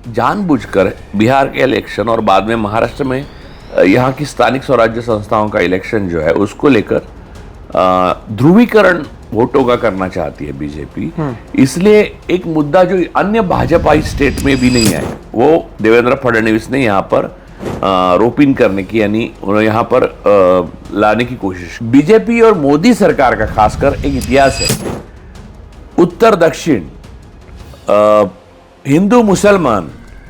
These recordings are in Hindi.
जानबूझकर बिहार के इलेक्शन और बाद में महाराष्ट्र में यहाँ की स्थानिक स्वराज्य संस्थाओं का इलेक्शन जो है उसको लेकर ध्रुवीकरण वोटों का करना चाहती है बीजेपी। इसलिए एक मुद्दा जो अन्य भाजपाई स्टेट में भी नहीं है वो देवेंद्र फडणवीस ने यहाँ पर रोपिन करने की यानी यहाँ पर लाने की कोशिश। बीजेपी और मोदी सरकार का खासकर एक इतिहास है, उत्तर दक्षिण, हिंदू मुसलमान,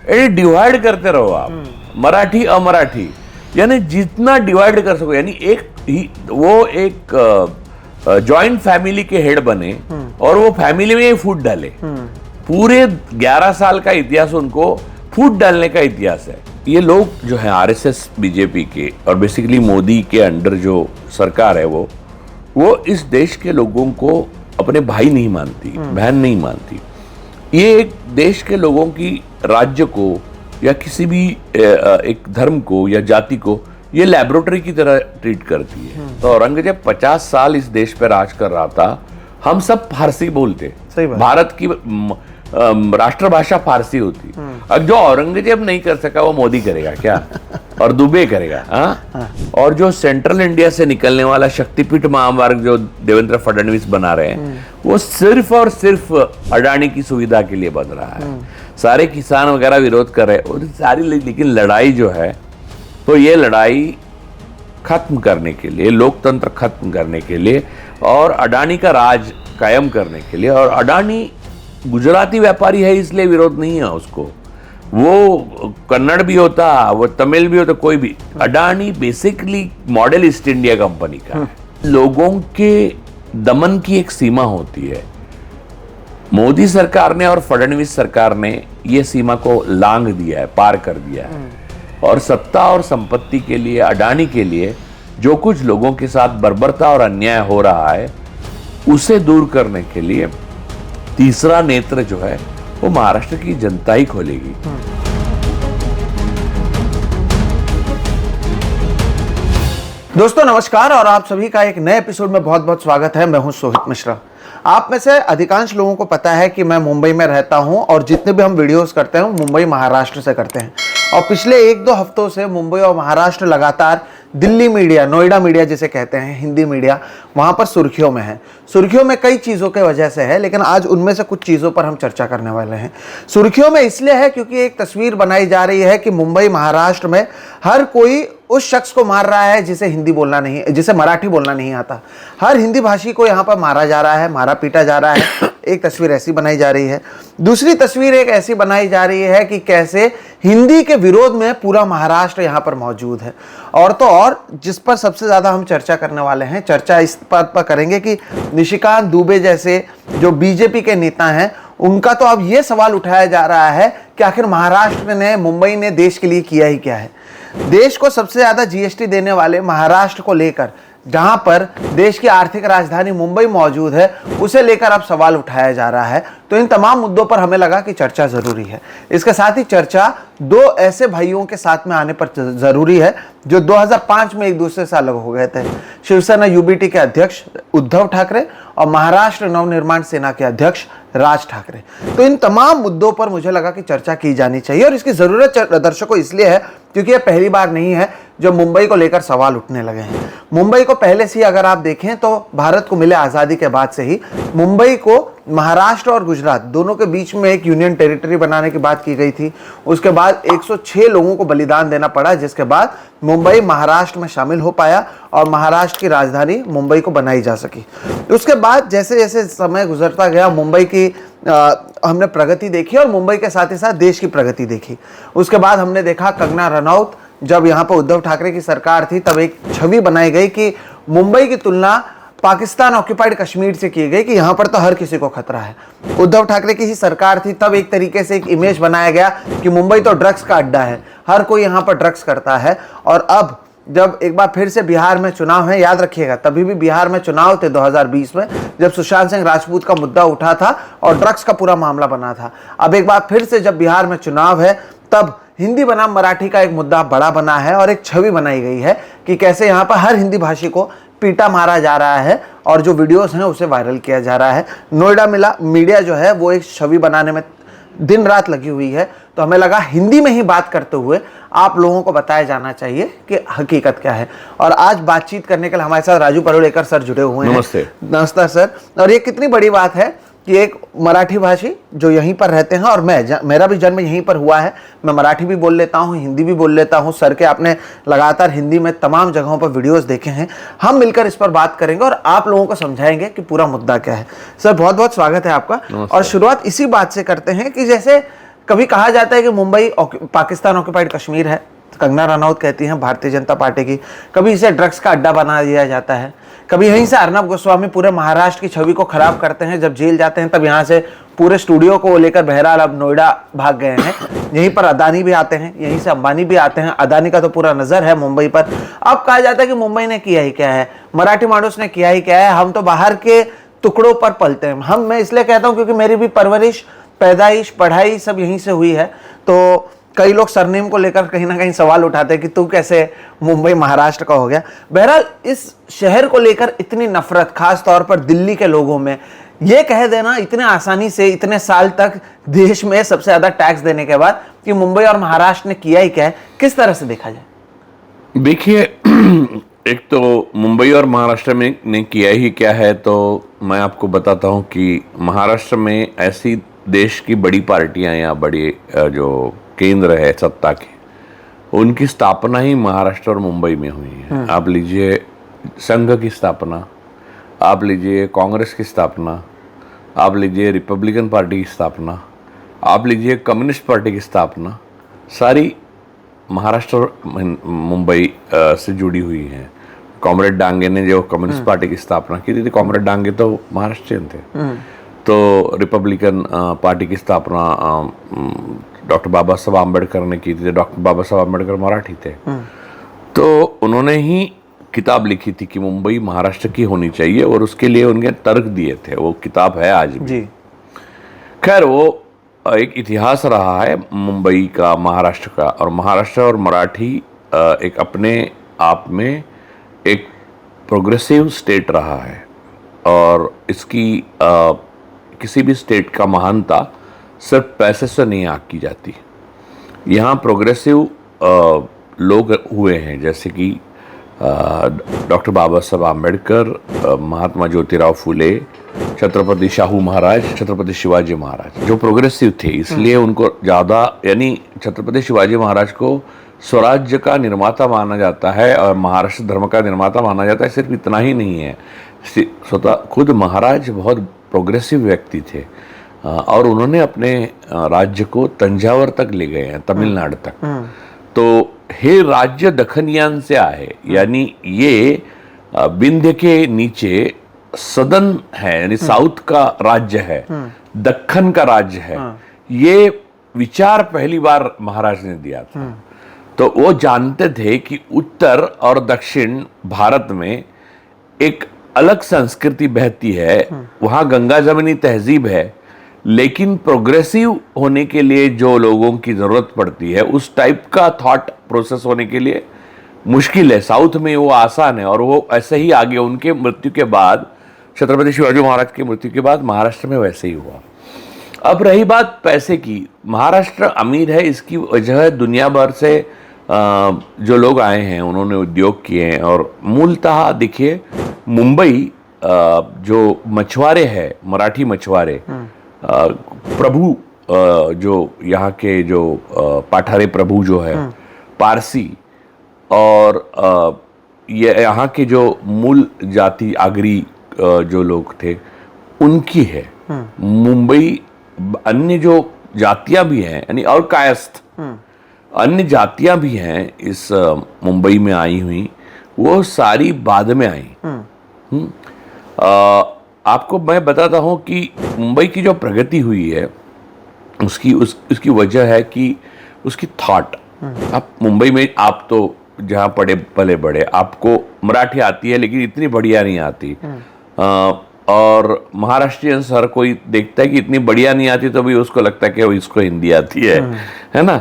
ये डिवाइड करते रहो आप, मराठी अमराठी, यानी जितना डिवाइड कर सको, यानी वो एक जॉइंट फैमिली के हेड बने और वो फैमिली में ही फूट डाले। पूरे 11 साल का इतिहास उनको फूट डालने का इतिहास है। ये लोग जो है आरएसएस बीजेपी के और बेसिकली मोदी के अंडर जो सरकार है वो इस देश के लोगों को अपने भाई नहीं मानती, बहन नहीं मानती। ये एक देश के लोगों की राज्य को या किसी भी एक धर्म को या जाति को ये लैबोरेटरी की तरह ट्रीट करती है। तो औरंगजेब 50 साल इस देश पर राज कर रहा था। हम सब फारसी बोलते, भारत की राष्ट्रभाषा फारसी होती। अब जो औरंगजेब नहीं कर सका वो मोदी करेगा क्या? और दुबे करेगा। हाँ? और जो सेंट्रल इंडिया से निकलने वाला शक्तिपीठ महामार्ग जो देवेंद्र फडणवीस बना रहे हैं वो सिर्फ और सिर्फ अडानी की सुविधा के लिए बन रहा है। सारे किसान वगैरह विरोध कर रहे हैं सारी, लेकिन लड़ाई जो है तो ये लड़ाई खत्म करने के लिए, लोकतंत्र खत्म करने के लिए और अडानी का राज कायम करने के लिए। और अडानी गुजराती व्यापारी है इसलिए विरोध नहीं है उसको, वो कन्नड़ भी होता, वो तमिल भी होता, कोई भी। Adani basically model east India company का है। लोगों के दमन की एक सीमा होती है। मोदी सरकार ने और फडणवीस सरकार ने ये सीमा को लांघ दिया है, पार कर दिया है। और सत्ता और संपत्ति के लिए, अडानी के लिए जो कुछ लोगों के साथ बर्बरता और अन्याय हो रहा है उसे दूर करने के लिए तीसरा नेत्र जो है वो महाराष्ट्र की जनता ही खोलेगी। दोस्तों नमस्कार और आप सभी का एक नए एपिसोड में बहुत बहुत स्वागत है। मैं हूं सोहित मिश्रा। आप में से अधिकांश लोगों को पता है कि मैं मुंबई में रहता हूं और जितने भी हम वीडियोस करते हैं मुंबई महाराष्ट्र से करते हैं। और पिछले 1-2 हफ्तों से मुंबई और महाराष्ट्र लगातार दिल्ली मीडिया, नोएडा मीडिया जिसे कहते हैं, हिंदी मीडिया, वहां पर सुर्खियों में है। सुर्खियों में कई चीज़ों के वजह से है, लेकिन आज उनमें से कुछ चीज़ों पर हम चर्चा करने वाले हैं। सुर्खियों में इसलिए है क्योंकि एक तस्वीर बनाई जा रही है कि मुंबई महाराष्ट्र में हर कोई उस शख्स को मार रहा है जिसे मराठी बोलना नहीं आता। हर हिंदी भाषी को यहाँ पर मारा जा रहा है, मारा पीटा जा रहा है। एक तस्वीर ऐसी बनाई जा रही है। दूसरी तस्वीर एक ऐसी बनाई जा रही है कि कैसे हिंदी के विरोध में पूरा महाराष्ट्र यहाँ पर मौजूद है। और तो और जिस पर सबसे ज़्यादा हम चर्चा करने वाले हैं, चर्चा इस बात पर करेंगे कि निशिकांत दुबे जैसे जो बीजेपी के नेता हैं उनका तो अब ये सवाल उठाया जा रहा है कि आखिर महाराष्ट्र ने, मुंबई ने देश के लिए किया ही क्या है। देश को सबसे ज़्यादा जीएसटी देने वाले महाराष्ट्र को लेकर, जहां पर देश की आर्थिक राजधानी मुंबई मौजूद है, उसे लेकर अब सवाल उठाया जा रहा है। तो इन तमाम मुद्दों पर हमें लगा कि चर्चा जरूरी है। इसके साथ ही चर्चा 2 ऐसे भाइयों के साथ में आने पर जरूरी है जो 2005 में एक दूसरे से अलग हो गए थे। शिवसेना यूबीटी के अध्यक्ष उद्धव ठाकरे और महाराष्ट्र नवनिर्माण सेना के अध्यक्ष राज ठाकरे। तो इन तमाम मुद्दों पर मुझे लगा कि चर्चा की जानी चाहिए और इसकी जरूरत दर्शकों इसलिए है क्योंकि यह पहली बार नहीं है जो मुंबई को लेकर सवाल उठने लगे हैं। मुंबई को पहले से ही अगर आप देखें तो भारत को मिले आज़ादी के बाद से ही मुंबई को महाराष्ट्र और गुजरात दोनों के बीच में एक यूनियन टेरिटरी बनाने की बात की गई थी। उसके बाद 106 लोगों को बलिदान देना पड़ा, जिसके बाद मुंबई महाराष्ट्र में शामिल हो पाया और महाराष्ट्र की राजधानी मुंबई को बनाई जा सकी। उसके बाद जैसे जैसे समय गुजरता गया मुंबई की हमने प्रगति देखी और मुंबई के साथ ही साथ देश की प्रगति देखी। उसके बाद हमने देखा कंगना रनौत, जब यहाँ पर उद्धव ठाकरे की सरकार थी तब एक छवि बनाई गई कि मुंबई की तुलना पाकिस्तान ऑक्यूपाइड कश्मीर से की गई कि यहाँ पर तो हर किसी को खतरा है। उद्धव ठाकरे की ही सरकार थी तब एक तरीके से एक इमेज बनाया गया कि मुंबई तो ड्रग्स का अड्डा है, हर कोई यहाँ पर ड्रग्स करता है। और अब जब एक बार फिर से बिहार में चुनाव है, याद रखिएगा तभी भी बिहार में चुनाव थे 2020 में, जब सुशांत सिंह राजपूत का मुद्दा उठा था और ड्रग्स का पूरा मामला बना था। अब एक बार फिर से जब बिहार में चुनाव है तब हिंदी बनाम मराठी का एक मुद्दा बड़ा बना है और एक छवि बनाई गई है कि कैसे यहाँ पर हर हिंदी भाषी को पीटा मारा जा रहा है और जो वीडियोस हैं उसे वायरल किया जा रहा है। नोएडा मीडिया जो है वो एक छवि बनाने में दिन रात लगी हुई है, तो हमें लगा हिंदी में ही बात करते हुए आप लोगों को बताया जाना चाहिए कि हकीकत क्या है। और आज बातचीत करने के लिए हमारे साथ राजू परुलेकर सर जुड़े हुए हैं। नमस्ते। नमस्कार सर। और ये कितनी बड़ी बात है कि एक मराठी भाषी जो यहीं पर रहते हैं, और मेरा भी जन्म यहीं पर हुआ है, मैं मराठी भी बोल लेता हूँ, हिंदी भी बोल लेता हूँ। सर के आपने लगातार हिंदी में तमाम जगहों पर वीडियोस देखे हैं। हम मिलकर इस पर बात करेंगे और आप लोगों को समझाएंगे कि पूरा मुद्दा क्या है। सर बहुत बहुत स्वागत है आपका। और शुरुआत इसी बात से करते हैं कि जैसे कभी कहा जाता है कि मुंबई पाकिस्तान ऑक्यूपाइड कश्मीर है, कंगना रनौत कहती हैं भारतीय जनता पार्टी की। कभी इसे ड्रग्स का अड्डा बना दिया जाता है, कभी यहीं से अर्नब गोस्वामी पूरे महाराष्ट्र की छवि को खराब करते हैं। जब जेल जाते हैं तब यहाँ से पूरे स्टूडियो को लेकर बहरहाल अब नोएडा भाग गए हैं। यहीं पर अदानी भी आते हैं, यहीं से अंबानी भी आते हैं। अदानी का तो पूरा नजर है मुंबई पर। अब कहा जाता है कि मुंबई ने किया ही क्या है, मराठी मानुस ने किया ही क्या है, हम तो बाहर के टुकड़ों पर पलते हैं। मैं इसलिए कहता हूँ क्योंकि मेरी भी परवरिश, पैदाइश, पढ़ाई सब यहीं से हुई है। तो कई लोग सरनेम को लेकर कहीं ना कहीं सवाल उठाते हैं कि तू कैसे मुंबई महाराष्ट्र का हो गया। बहरहाल इस शहर को लेकर इतनी नफरत, खास तौर पर दिल्ली के लोगों में, ये कह देना इतने आसानी से इतने साल तक देश में सबसे ज्यादा टैक्स देने के बाद कि मुंबई और महाराष्ट्र ने किया ही क्या है, किस तरह से देखा जाए? देखिए, एक तो मुंबई और महाराष्ट्र में ने किया ही क्या है, तो मैं आपको बताता हूँ कि महाराष्ट्र में ऐसी देश की बड़ी पार्टियां या बड़ी जो केंद्र है सत्ता के, उनकी स्थापना ही महाराष्ट्र और मुंबई में हुई है। आप लीजिए संघ की स्थापना, आप लीजिए कांग्रेस की स्थापना, आप लीजिए रिपब्लिकन पार्टी की स्थापना, आप लीजिए कम्युनिस्ट पार्टी की स्थापना, सारी महाराष्ट्र और मुंबई से जुड़ी हुई हैं। कॉमरेड डांगे ने जो कम्युनिस्ट पार्टी की स्थापना की थी, कॉमरेड डांगे तो महाराष्ट्रियन थे। तो रिपब्लिकन पार्टी की स्थापना डॉक्टर बाबा साहब आम्बेडकर ने की थी। डॉक्टर बाबा साहब आम्बेडकर मराठी थे, तो उन्होंने ही किताब लिखी थी कि मुंबई महाराष्ट्र की होनी चाहिए, और उसके लिए उनके तर्क दिए थे। वो किताब है आज भी। खैर, वो एक इतिहास रहा है मुंबई का, महाराष्ट्र का। और महाराष्ट्र और मराठी एक अपने आप में एक प्रोग्रेसिव स्टेट रहा है, और इसकी किसी भी स्टेट का महानता सिर्फ पैसे से नहीं आंकी जाती। यहाँ प्रोग्रेसिव लोग हुए हैं, जैसे कि डॉक्टर बाबा साहब आम्बेडकर, महात्मा ज्योतिराव फुले, छत्रपति शाहू महाराज, छत्रपति शिवाजी महाराज, जो प्रोग्रेसिव थे, इसलिए उनको ज़्यादा, यानी छत्रपति शिवाजी महाराज को स्वराज्य का निर्माता माना जाता है और महाराष्ट्र धर्म का निर्माता माना जाता है। सिर्फ इतना ही नहीं है, स्वतः खुद महाराज बहुत प्रोग्रेसिव व्यक्ति थे, और उन्होंने अपने राज्य को तंजावर तक ले गए हैं, तमिलनाडु तक। तो हे राज्य दखनियान से आए, यानी ये विंध्य के नीचे सदन है, यानी साउथ का राज्य है, दक्खन का राज्य है। ये विचार पहली बार महाराज ने दिया था। तो वो जानते थे कि उत्तर और दक्षिण भारत में एक अलग संस्कृति बहती है, वहां गंगा जमनी तहजीब है, लेकिन प्रोग्रेसिव होने के लिए जो लोगों की जरूरत पड़ती है, उस टाइप का थॉट प्रोसेस होने के लिए मुश्किल है। साउथ में वो आसान है, और वो ऐसे ही आगे उनके मृत्यु के बाद, छत्रपति शिवाजी महाराज की मृत्यु के बाद महाराष्ट्र में वैसे ही हुआ। अब रही बात पैसे की, महाराष्ट्र अमीर है, इसकी वजह दुनिया भर से जो लोग आए हैं उन्होंने उद्योग किए हैं। और मूलतः देखिए, मुंबई जो मछुआरे हैं, मराठी मछुआरे, प्रभु जो यहाँ के जो पाठारे प्रभु जो है, पारसी, और ये यहाँ के जो मूल जाति आगरी जो लोग थे उनकी है। मुंबई अन्य जो जातियां भी हैं, यानी और कायस्थ अन्य जातियां भी हैं इस मुंबई में आई हुई, वो सारी बाद में आई। आपको मैं बताता हूं कि मुंबई की जो प्रगति हुई है उसकी वजह है कि उसकी थॉट। आप मुंबई में, आप तो जहाँ पढ़े पले बड़े, आपको मराठी आती है लेकिन इतनी बढ़िया नहीं आती, और महाराष्ट्रियन हर कोई देखता है कि इतनी बढ़िया नहीं आती तो भी उसको लगता है कि इसको हिंदी आती है ना।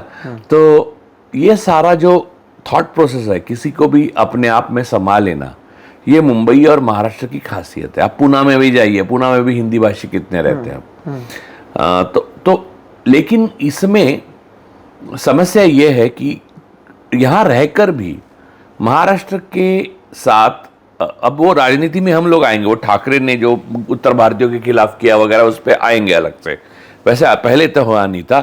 तो ये सारा जो थॉट प्रोसेस है, किसी को भी अपने आप में समा लेना, ये मुंबई और महाराष्ट्र की खासियत है। आप पुणे में भी जाइए, पुणे में भी हिंदी भाषी कितने रहते हैं। तो लेकिन इसमें समस्या ये है कि यहाँ रहकर भी महाराष्ट्र के साथ अब वो राजनीति में हम लोग आएंगे, वो ठाकरे ने जो उत्तर भारतीयों के खिलाफ किया वगैरह उस पर आएंगे अलग से, वैसे पहले तो हुआ नहीं था।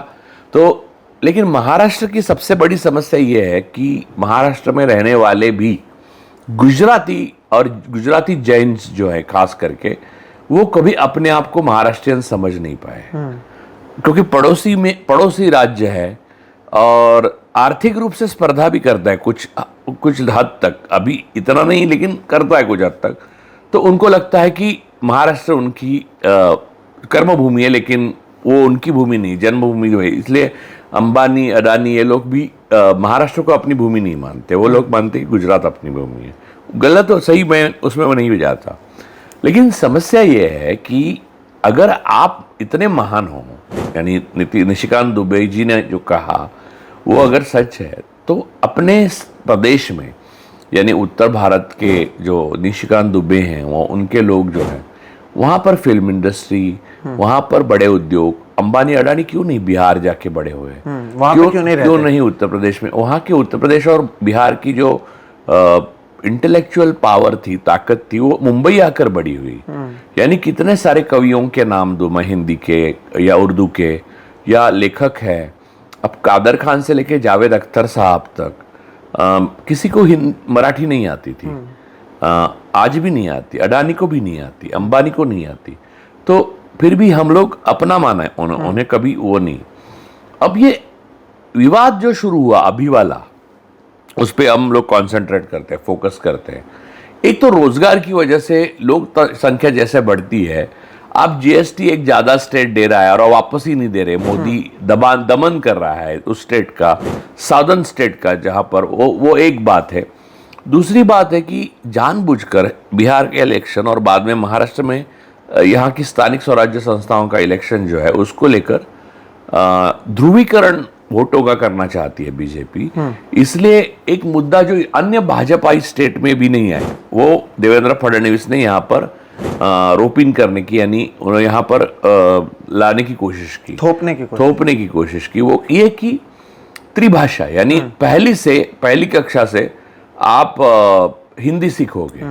तो लेकिन महाराष्ट्र की सबसे बड़ी समस्या ये है कि महाराष्ट्र में रहने वाले भी गुजराती और गुजराती जैन्स जो है खास करके, वो कभी अपने आप को महाराष्ट्रियन समझ नहीं पाए, क्योंकि पड़ोसी राज्य है और आर्थिक रूप से स्पर्धा भी करता है कुछ हद तक, अभी इतना नहीं लेकिन करता है कुछ हद तक। तो उनको लगता है कि महाराष्ट्र उनकी कर्मभूमि है, लेकिन वो उनकी भूमि नहीं, जन्मभूमि जो है। इसलिए अंबानी, अडानी ये लोग भी महाराष्ट्र को अपनी भूमि नहीं मानते, वो लोग मानते कि गुजरात अपनी भूमि है। गलत और सही मैं उसमें नहीं भी जाता, लेकिन समस्या ये है कि अगर आप इतने महान हो, यानी निशिकांत दुबे जी ने जो कहा वो अगर सच है, तो अपने प्रदेश में यानी उत्तर भारत के जो निशिकांत दुबे हैं, वो उनके लोग जो हैं वहाँ पर फिल्म इंडस्ट्री, वहाँ पर बड़े उद्योग, अंबानी अडानी क्यों नहीं बिहार जाके बड़े हुए, क्यों नहीं उत्तर प्रदेश में? वहाँ के उत्तर प्रदेश और बिहार की जो इंटेलेक्चुअल पावर थी, ताकत थी, वो मुंबई आकर बड़ी हुई। यानी कितने सारे कवियों के नाम दो मैं, हिंदी के या उर्दू के, या लेखक है, अब कादर खान से लेके जावेद अख्तर साहब तक, किसी को मराठी नहीं आती थी, आज भी नहीं आती, अडानी को भी नहीं आती, अंबानी को नहीं आती, तो फिर भी हम लोग अपना माना है उन्हें कभी वो नहीं। अब ये विवाद जो शुरू हुआ अभी वाला, उस पर हम लोग कॉन्सेंट्रेट करते हैं, फोकस करते हैं। एक तो रोजगार की वजह से लोग संख्या जैसे बढ़ती है, अब जीएसटी एक ज्यादा स्टेट दे रहा है और वापस ही नहीं दे रहे, मोदी दमन कर रहा है उस स्टेट का, साउदर्न स्टेट का, जहां पर वो एक बात है। दूसरी बात है कि जानबूझकर बिहार के इलेक्शन और बाद में महाराष्ट्र में यहाँ की स्थानिक स्वराज्य संस्थाओं का इलेक्शन जो है, उसको लेकर ध्रुवीकरण वोटों का करना चाहती है बीजेपी। इसलिए एक मुद्दा जो अन्य भाजपाई स्टेट में भी नहीं आया, वो देवेंद्र फडणवीस ने यहाँ पर रोपिन करने की, यानी उन्होंने यहाँ पर लाने की कोशिश की, थोपने की कोशिश की। वो ये कि त्रिभाषा, यानी पहली कक्षा से आप हिंदी सीखोगे,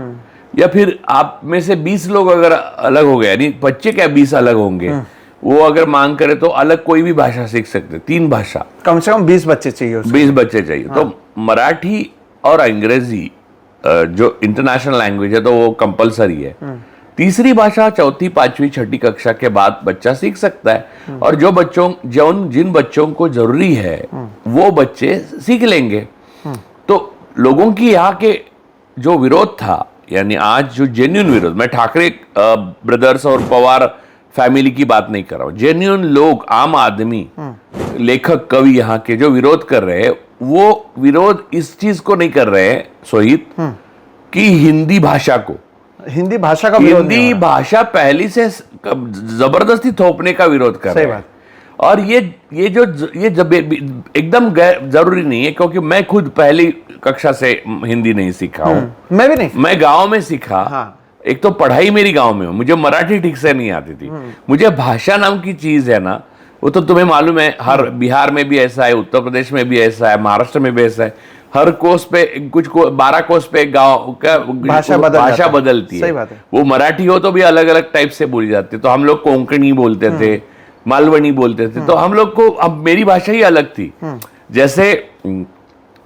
या फिर आप में से 20 लोग अगर अलग हो गए, यानी बच्चे क्या 20 अलग होंगे, वो अगर मांग करे तो अलग कोई भी भाषा सीख सकते, 3 भाषा, कम से कम 20 बच्चे चाहिए, 20 बच्चे चाहिए। हाँ। तो मराठी और अंग्रेजी जो इंटरनेशनल लैंग्वेज है तो वो कंपलसरी है। तीसरी भाषा 4ठी, 5वीं, 6ठी कक्षा के बाद बच्चा सीख सकता है, और जिन बच्चों को जरूरी है वो बच्चे सीख लेंगे। तो लोगों की यहाँ के जो विरोध था, यानी आज जो जेन्युइन विरोध, मैं ठाकरे ब्रदर्स और पवार फैमिली की बात नहीं कर रहा हूं, जेन्युइन लोग, आम आदमी, लेखक, कवि यहाँ के जो विरोध कर रहे हैं, वो विरोध इस चीज को नहीं कर रहे हैं सोहित, कि हिंदी भाषा का विरोध, हिंदी भाषा पहली से जबरदस्ती थोपने का विरोध कर रहे हैं। और ये जब एकदम जरूरी नहीं है, क्योंकि मैं खुद पहली कक्षा से हिंदी नहीं सीखा हूं, मैं भी नहीं, मैं गांव में सीखा। हाँ। एक तो पढ़ाई मेरी गांव में हो, मुझे मराठी ठीक से नहीं आती थी। मुझे भाषा नाम की चीज है ना, वो तो तुम्हें मालूम है, हर बिहार में भी ऐसा है, उत्तर प्रदेश में भी ऐसा है, महाराष्ट्र में भी ऐसा है, हर कोस पे 12 कोस पे गांव का भाषा बदलती है। सही बात है। वो मराठी हो तो भी अलग अलग टाइप से बोली जाती है। तो हम लोग कोंकणी बोलते थे, मालवनी बोलते थे, तो हम लोग को, अब मेरी भाषा ही अलग थी। जैसे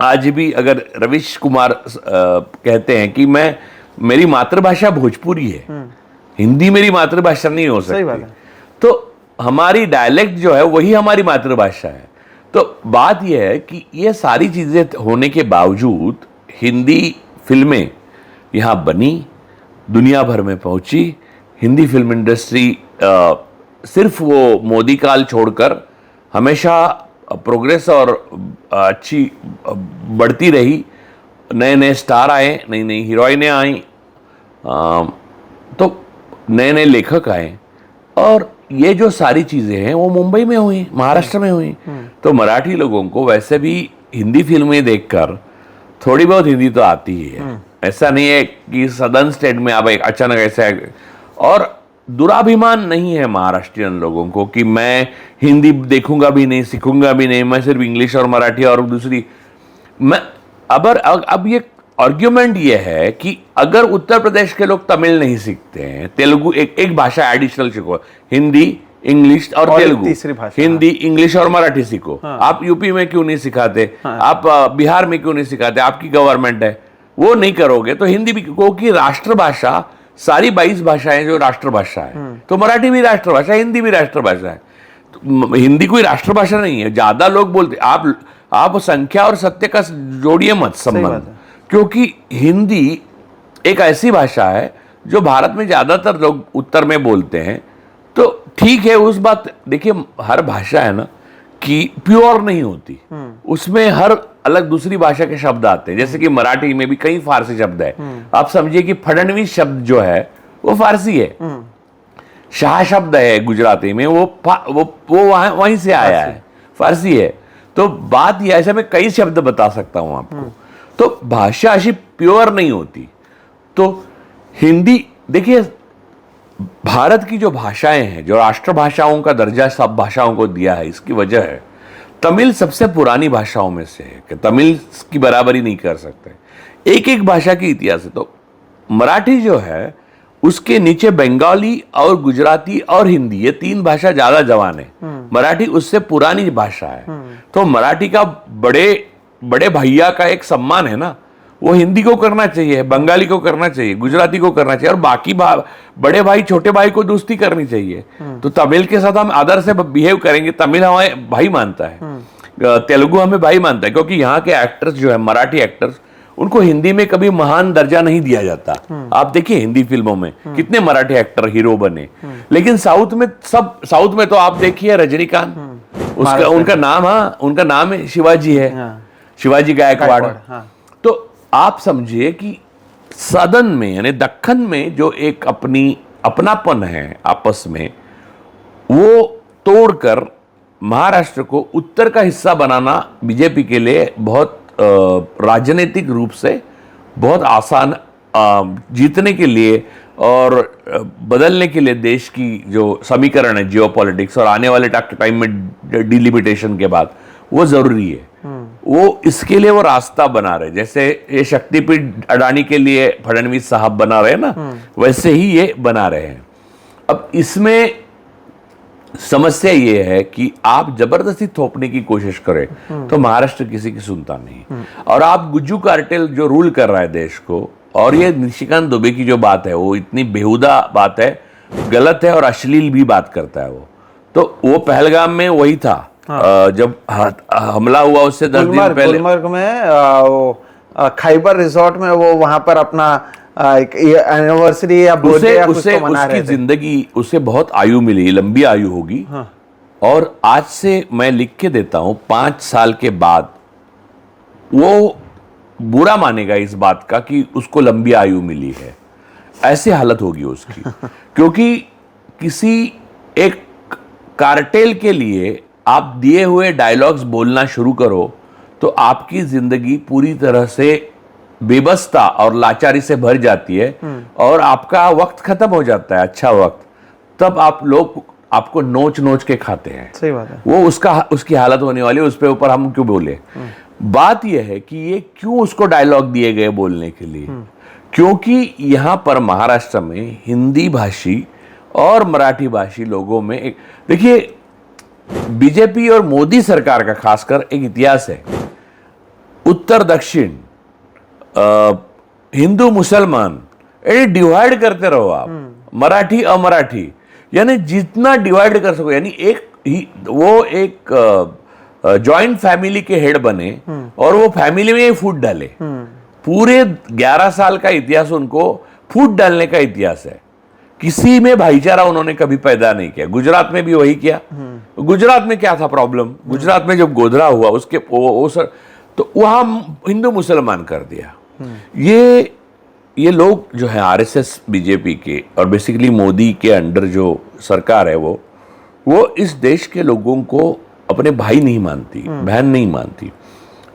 आज भी अगर रविश कुमार कहते हैं कि मेरी मातृभाषा भोजपुरी है, हिंदी मेरी मातृभाषा नहीं हो सकती, तो हमारी डायलेक्ट जो है वही हमारी मातृभाषा है। तो बात यह है कि ये सारी चीजें होने के बावजूद हिंदी फिल्में यहाँ बनी, दुनिया भर में पहुंची। हिंदी फिल्म इंडस्ट्री सिर्फ वो मोदी काल छोड़कर हमेशा प्रोग्रेस और अच्छी बढ़ती रही। नए नए स्टार आए, नई नई हीरोइनें आई, तो नए नए लेखक आए, और ये जो सारी चीजें हैं वो मुंबई में हुई, महाराष्ट्र में हुई। तो मराठी लोगों को वैसे भी हिंदी फिल्में देखकर थोड़ी बहुत हिंदी तो आती ही है, ऐसा नहीं है कि सदर्न स्टेट में आप एक अचानक ऐसा है। और दुराभिमान नहीं है महाराष्ट्रियन लोगों को कि मैं हिंदी देखूंगा भी नहीं, सीखूंगा भी नहीं, मैं सिर्फ इंग्लिश और मराठी और दूसरी मैं अब ये आर्ग्यूमेंट ये है कि अगर उत्तर प्रदेश के लोग तमिल नहीं सीखते हैं, तेलुगु एक भाषा एडिशनल सीखो, हिंदी इंग्लिश और तेलुगु, तीसरी भाषा, हिंदी इंग्लिश और मराठी सीखो। आप यूपी में क्यों नहीं सिखाते? आप बिहार में क्यों नहीं सिखाते? आपकी गवर्नमेंट है, वो नहीं करोगे तो हिंदी भी, क्योंकि राष्ट्रभाषा सारी 22 भाषाएं जो राष्ट्रभाषा है, तो मराठी भी राष्ट्रभाषा, हिंदी भी राष्ट्रभाषा है। तो हिंदी कोई राष्ट्रभाषा नहीं है, ज्यादा लोग बोलते। आप संख्या और सत्य का जोड़िए मत संबंध, क्योंकि हिंदी एक ऐसी भाषा है जो भारत में ज्यादातर लोग उत्तर में बोलते हैं। तो ठीक है, उस बात, देखिए हर भाषा है ना कि प्योर नहीं होती, उसमें हर अलग दूसरी भाषा के शब्द आते हैं। जैसे कि मराठी में भी कई फारसी शब्द है। आप समझिए कि फडणवीस शब्द जो है वो फारसी है, शाह शब्द है गुजराती में, वो वहीं से आया है, फारसी है। तो बात यह, ऐसे मैं कई शब्द बता सकता हूं आपको। तो भाषा ऐसी प्योर नहीं होती। तो हिंदी, देखिए भारत की जो भाषाएं हैं, जो राष्ट्रभाषाओं का दर्जा सब भाषाओं को दिया है, इसकी वजह है तमिल सबसे पुरानी भाषाओं में से है कि तमिल की बराबरी नहीं कर सकते। एक एक भाषा की इतिहास है। तो मराठी जो है उसके नीचे बंगाली और गुजराती और हिंदी, ये 3 भाषा ज्यादा जवान है। मराठी उससे पुरानी भाषा है। तो मराठी का बड़े भैया का एक सम्मान है ना, वो हिंदी को करना चाहिए, बंगाली को करना चाहिए, गुजराती को करना चाहिए, और बाकी बड़े भाई छोटे भाई को दोस्ती करनी चाहिए। तो तमिल के साथ हम आदर से बिहेव करेंगे। तमिल हमें भाई मानता है, तेलुगु हमें भाई मानता है, क्योंकि यहाँ के एक्टर्स जो है, मराठी एक्टर्स, उनको हिंदी में कभी महान दर्जा नहीं दिया जाता। आप देखिए हिंदी फिल्मों में कितने मराठी एक्टर हीरो बने, लेकिन साउथ में तो आप देखिए रजनीकांत, उनका नाम है शिवाजी है, शिवाजी गायकवाड़। तो आप समझिए कि सदन में, यानी दक्खन में जो एक अपनापन है आपस में, वो तोड़कर महाराष्ट्र को उत्तर का हिस्सा बनाना बीजेपी के लिए बहुत राजनीतिक रूप से बहुत आसान, जीतने के लिए और बदलने के लिए देश की जो समीकरण है जियोपॉलिटिक्स और आने वाले टाइम में डिलिमिटेशन के बाद, वो जरूरी है। वो इसके लिए वो रास्ता बना रहे, जैसे ये शक्तिपीठ अडानी के लिए फडणवीस साहब बना रहे हैं ना, वैसे ही ये बना रहे हैं। अब इसमें समस्या ये है कि आप जबरदस्ती थोपने की कोशिश करें तो महाराष्ट्र किसी की सुनता नहीं। और आप गुज्जू कार्टेल जो रूल कर रहा है देश को, और ये निशिकांत दुबे की जो बात है वो इतनी बेहुदा बात है, गलत है और अश्लील भी बात करता है वो। तो वो पहलगाम में वही था, जब हमला हुआ उससे 10 दिन पहले गुलमर्ग में वो खैबर रिजॉर्ट में वो वहां पर अपना एनिवर्सरी या बर्थडे या कुछ तो मना रहे थे। उसकी जिंदगी, उसे बहुत आयु मिली, लंबी आयु होगी। और आज से मैं लिख के देता हूं, 5 साल के बाद वो बुरा मानेगा इस बात का कि उसको लंबी आयु मिली है, ऐसी हालत होगी उसकी। क्योंकि किसी एक कार्टेल के लिए आप दिए हुए डायलॉग्स बोलना शुरू करो तो आपकी जिंदगी पूरी तरह से बेबस्ता और लाचारी से भर जाती है और आपका वक्त खत्म हो जाता है, अच्छा वक्त। तब लोग आपको नोच नोच के खाते हैं। सही बात है। वो उसकी हालत होने वाली है, उस पे ऊपर हम क्यों बोले। बात यह है कि ये क्यों उसको डायलॉग दिए गए बोलने के लिए, क्योंकि यहां पर महाराष्ट्र में हिंदी भाषी और मराठी भाषी लोगों में एक, देखिए बीजेपी और मोदी सरकार का खासकर एक इतिहास है, उत्तर दक्षिण, हिंदू मुसलमान, ये डिवाइड करते रहो आप, मराठी अमराठी, यानी जितना डिवाइड कर सको, यानी वो एक जॉइंट फैमिली के हेड बने और वो फैमिली में फूट डाले। पूरे 11 साल का इतिहास उनको फूट डालने का इतिहास है। किसी में भाईचारा उन्होंने कभी पैदा नहीं किया। गुजरात में भी वही किया। गुजरात में क्या था प्रॉब्लम, गुजरात में जब गोधरा हुआ उसके तो वहां हिंदू मुसलमान कर दिया। ये लोग जो है आरएसएस बीजेपी के और बेसिकली मोदी के अंडर जो सरकार है वो इस देश के लोगों को अपने भाई नहीं मानती, बहन नहीं मानती।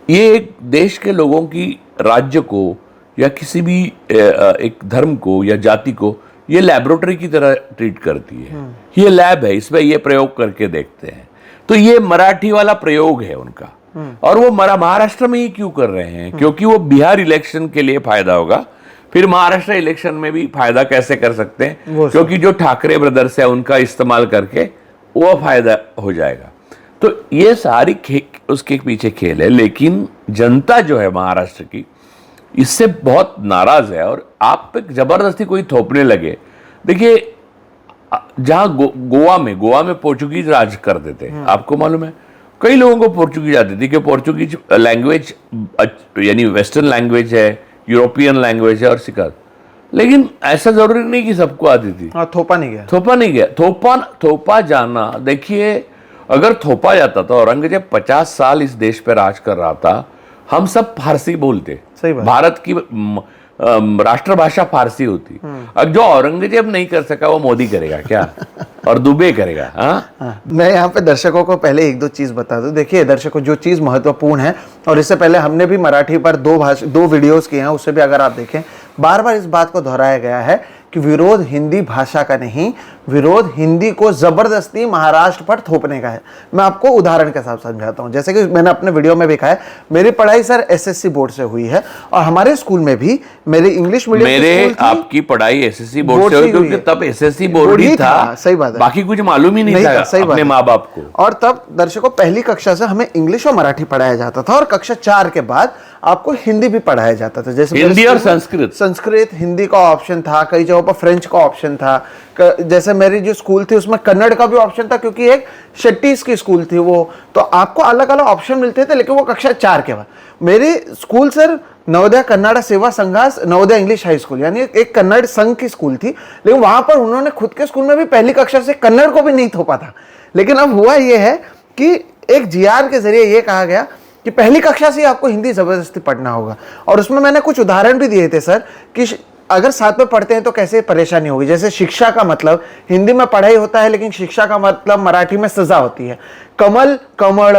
ये एक देश के लोगों की, राज्य को या किसी भी एक धर्म को या जाति को ये लैबोरेटरी की तरह ट्रीट करती है। ये लैब है, इसमें ये प्रयोग करके देखते हैं। तो ये मराठी वाला प्रयोग है उनका। और वो महाराष्ट्र में ही क्यों कर रहे हैं? क्योंकि वो बिहार इलेक्शन के लिए फायदा होगा, फिर महाराष्ट्र इलेक्शन में भी फायदा कैसे कर सकते हैं, क्योंकि जो ठाकरे ब्रदर्स है उनका इस्तेमाल करके वो फायदा हो जाएगा। तो ये सारी उसके पीछे खेल है। लेकिन जनता जो है महाराष्ट्र की इससे बहुत नाराज है और आप पे जबरदस्ती कोई थोपने लगे। देखिए जहां गोवा में पोर्चुगीज राज करते थे, आपको मालूम है कई लोगों को पोर्चुगीज आती थी कि पोर्चुगीज लैंग्वेज यानी वेस्टर्न लैंग्वेज है, यूरोपियन लैंग्वेज है और सिखा। लेकिन ऐसा जरूरी नहीं कि सबको आती थी। थोपा नहीं गया। थोपा जाना, देखिए अगर थोपा जाता तो औरंगजेब 50 साल इस देश पर राज कर रहा था, हम सब फारसी बोलते। सही बात। भारत की राष्ट्रभाषा फारसी होती। अब जो औरंगजेब नहीं कर सका वो मोदी करेगा क्या? और दुबे करेगा? हाँ, मैं यहाँ पे दर्शकों को पहले एक दो चीज बता दूं। देखिए दर्शकों, जो चीज महत्वपूर्ण है, और इससे पहले हमने भी मराठी पर दो वीडियोस किए हैं, उससे भी अगर आप देखें, बार बार इस बात को दोहराया गया है कि विरोध हिंदी भाषा का नहीं, विरोध हिंदी को जबरदस्ती महाराष्ट्र पर थोपने का है। मैं आपको उदाहरण के साथ समझाता हूं। जैसे कि मैंने अपने वीडियो में भी कहा है, मेरी पढ़ाई सर एसएससी बोर्ड से हुई है और हमारे स्कूल में भी मेरी इंग्लिश मीडियम आपकी पढ़ाई एसएससी बोर्ड से हुई, क्योंकि तब एसएससी बोर्ड ही था। सही बात है, बाकी कुछ मालूम ही नहीं था अपने माँ बाप को। और तब दर्शकों पहली कक्षा से हमें इंग्लिश और मराठी पढ़ाया जाता था और कक्षा 4 के बाद आपको हिंदी भी पढ़ाया जाता था। जैसे हिंदी और संस्कृत हिंदी का ऑप्शन था, कई जगहों पर फ्रेंच का ऑप्शन था। जैसे मेरी जो स्कूल थी उसमें कन्नड़ का भी ऑप्शन था, क्योंकि एक शेट्टीज की स्कूल थी वो, तो आपको अलग अलग ऑप्शन मिलते थे। लेकिन वो कक्षा 4 के बाद मेरी स्कूल सर नवोदय कन्नड़ सेवा संघास नवोदय इंग्लिश हाई स्कूल यानी एक कन्नड़ संघ की स्कूल थी। लेकिन वहां पर उन्होंने खुद के स्कूल में भी पहली कक्षा से कन्नड़ को भी नहीं थोपा था। लेकिन अब हुआ यह है कि एक जीआर के जरिए यह कहा गया कि पहली कक्षा से आपको हिंदी जबरदस्ती पढ़ना होगा। और उसमें मैंने कुछ उदाहरण भी दिए थे सर कि अगर साथ में पढ़ते हैं तो कैसे परेशानी होगी। जैसे शिक्षा का मतलब हिंदी में पढ़ाई होता है, लेकिन शिक्षा का मतलब मराठी में सजा होती है। कमल, कमल,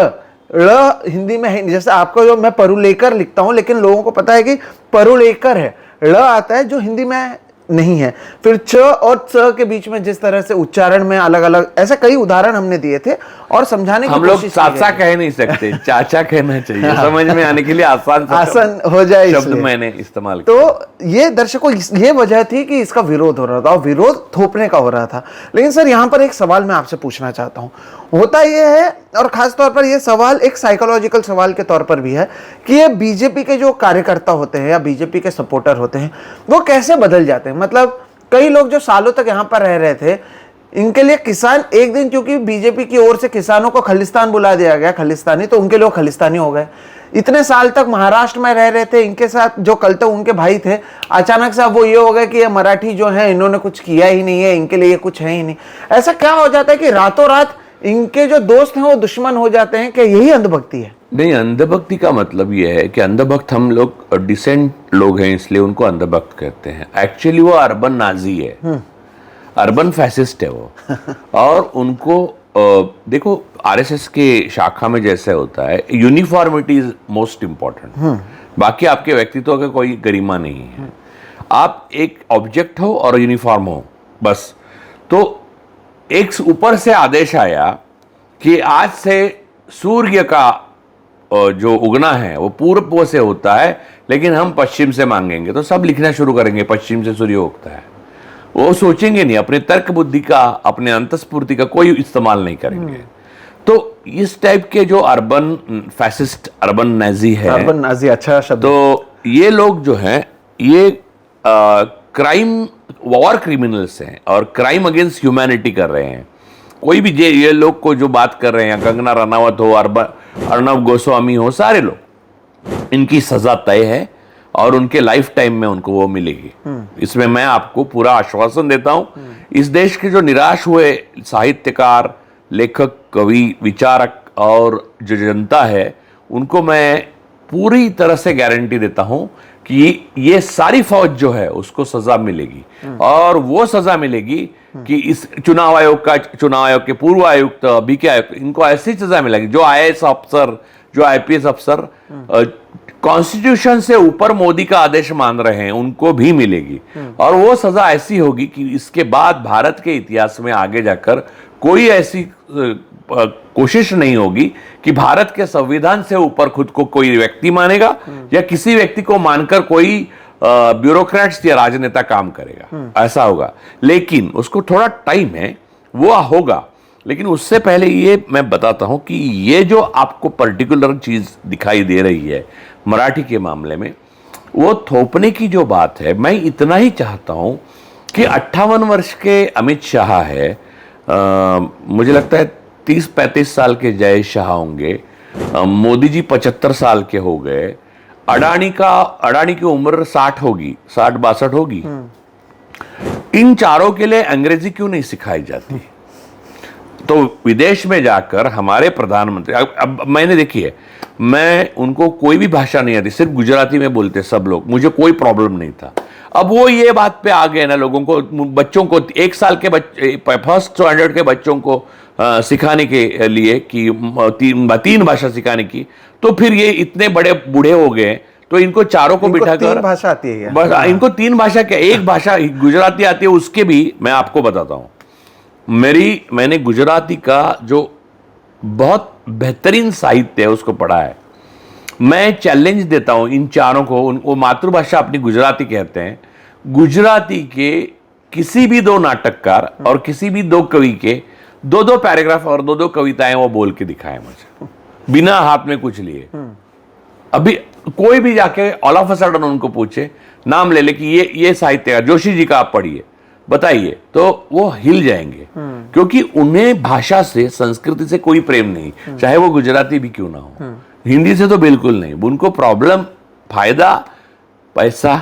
ळ हिंदी में है। जैसे आपको जो मैं परुलेकर लिखता हूं, लेकिन लोगों को पता है कि परुलेकर है, ळ आता है जो हिंदी में नहीं है। फिर च और च के बीच में जिस तरह से उच्चारण में अलग अलग, ऐसे कई उदाहरण हमने दिए थे और समझाने की हम लोग चाचा कह नहीं सकते, चाचा कहना चाहिए। समझ में आने के लिए आसान हो जाए शब्द मैंने इस्तेमाल किया। तो ये दर्शकों ये वजह थी कि इसका विरोध हो रहा था और विरोध थोपने का हो रहा था। लेकिन सर यहाँ पर एक सवाल मैं आपसे पूछना चाहता हूँ। होता यह है, और खास तौर पर यह सवाल एक साइकोलॉजिकल सवाल के तौर पर भी है, कि ये बीजेपी के जो कार्यकर्ता होते हैं या बीजेपी के सपोर्टर होते हैं वो कैसे बदल जाते हैं। मतलब कई लोग जो सालों तक यहाँ पर रह रहे थे, इनके लिए किसान एक दिन, क्योंकि बीजेपी की ओर से किसानों को खलिस्तान बुला दिया गया, खलिस्तानी, तो उनके लोग खलिस्तानी हो गए। इतने साल तक महाराष्ट्र में रह रहे थे, इनके साथ जो कल तक उनके भाई थे, अचानक से अब वो ये हो गए कि ये मराठी जो है इन्होंने कुछ किया ही नहीं है, इनके लिए कुछ है ही नहीं। ऐसा क्या हो जाता है कि रातों रात इनके जो दोस्त हैं वो दुश्मन हो जाते हैं? क्या यही अंधभक्ति है? नहीं, अंधभक्ति का मतलब ये है कि अंधभक्त हम लोग डिसेंट लोग हैं, इसलिए उनको अंधभक्त कहते हैं। एक्चुअली वो अर्बन नाजी है, अर्बन फैसिस्ट है वो। और उनको देखो आरएसएस के शाखा में जैसे होता है, यूनिफॉर्मिटी इज मोस्ट इंपॉर्टेंट। बाकी आपके व्यक्तित्व का कोई गरिमा नहीं है। आप एक ऑब्जेक्ट हो और यूनिफॉर्म हो, बस। तो एक ऊपर से आदेश आया कि आज से सूर्य का जो उगना है वो पूर्व से होता है, लेकिन हम पश्चिम से मांगेंगे, तो सब लिखना शुरू करेंगे पश्चिम से सूर्य उगता है। वो सोचेंगे नहीं, अपने तर्क बुद्धि का, अपने अंतस्फूर्ति का कोई इस्तेमाल नहीं करेंगे। तो इस टाइप के जो अर्बन फैसिस्ट, अर्बन नाजी है, अर्बन नाजी अच्छा शब्द। तो ये लोग जो हैं ये क्राइम, वॉर क्रिमिनल्स हैं और क्राइम अगेंस्ट ह्यूमैनिटी कर रहे हैं। कोई भी ये लोग को जो बात कर रहे हैं, कंगना रनावत हो, अर्णव गोस्वामी हो, सारे लोग, इनकी सजा तय है और उनके लाइफ टाइम में उनको वो मिलेगी। इसमें मैं आपको पूरा आश्वासन देता हूं। इस देश के जो निराश हुए साहित्यकार, लेखक, कवि, विचारक और जो जनता है, उनको मैं पूरी तरह से गारंटी देता हूं कि ये सारी फौज जो है उसको सजा मिलेगी। और वो सजा मिलेगी कि इस चुनाव आयोग के पूर्व आयुक्त, अभी के आयुक्त, इनको ऐसी सजा मिलेगी। जो आईएएस अफसर, जो आईपीएस अफसर कॉन्स्टिट्यूशन से ऊपर मोदी का आदेश मान रहे हैं उनको भी मिलेगी, और वो सजा ऐसी होगी कि इसके बाद भारत के इतिहास में आगे जाकर कोई ऐसी कोशिश नहीं होगी कि भारत के संविधान से ऊपर खुद को कोई व्यक्ति मानेगा या किसी व्यक्ति को मानकर कोई ब्यूरोक्रेट्स या राजनेता काम करेगा, ऐसा होगा। लेकिन उसको थोड़ा टाइम है, वो होगा। लेकिन उससे पहले ये मैं बताता हूं कि ये जो आपको पर्टिकुलर चीज दिखाई दे रही है मराठी के मामले में, वो थोपने की जो बात है, मैं इतना ही चाहता हूं कि 58 वर्ष के अमित शाह है, मुझे लगता है 30-35 साल के जय शाह होंगे, मोदी जी 75 साल के हो गए, अडानी की उम्र 60 होगी, 60-62 होगी। इन चारों के लिए अंग्रेजी क्यों नहीं सिखाई जाती? तो विदेश में जाकर हमारे प्रधानमंत्री, अब मैंने देखिए, मैं उनको कोई भी भाषा नहीं आती, सिर्फ गुजराती में बोलते सब लोग, मुझे कोई प्रॉब्लम नहीं था। अब वो ये बात पे आ गए ना, लोगों को, बच्चों को, 1 साल के बच्चे, फर्स्ट स्टैंडर्ड के बच्चों को सिखाने के लिए कि 3 भाषा सिखाने की, तो फिर ये इतने बड़े बूढ़े हो गए, तो इनको चारों को बिठाकर 3 भाषा आती है, बस इनको 3 भाषा क्या, 1 भाषा गुजराती आती है, उसके भी मैं आपको बताता हूं। मैंने गुजराती का जो बहुत बेहतरीन साहित्य है उसको पढ़ा है। मैं चैलेंज देता हूं इन चारों को, उनको मातृभाषा अपनी गुजराती कहते हैं, गुजराती के किसी भी 2 नाटककार और किसी भी 2 कवि के 2-2 पैराग्राफ और 2-2 कविताएं वो बोल के दिखाए मुझे, बिना हाथ में कुछ लिए। अभी कोई भी जाके ऑल ऑफ अ सडन उनको पूछे, नाम ले ले कि ये साहित्य है, जोशी जी का आप पढ़िए, बताइए, तो वो हिल जाएंगे, क्योंकि उन्हें भाषा से, संस्कृति से कोई प्रेम नहीं, चाहे वो गुजराती भी क्यों ना हो, हिंदी से तो बिल्कुल नहीं। उनको प्रॉब्लम फायदा, पैसा,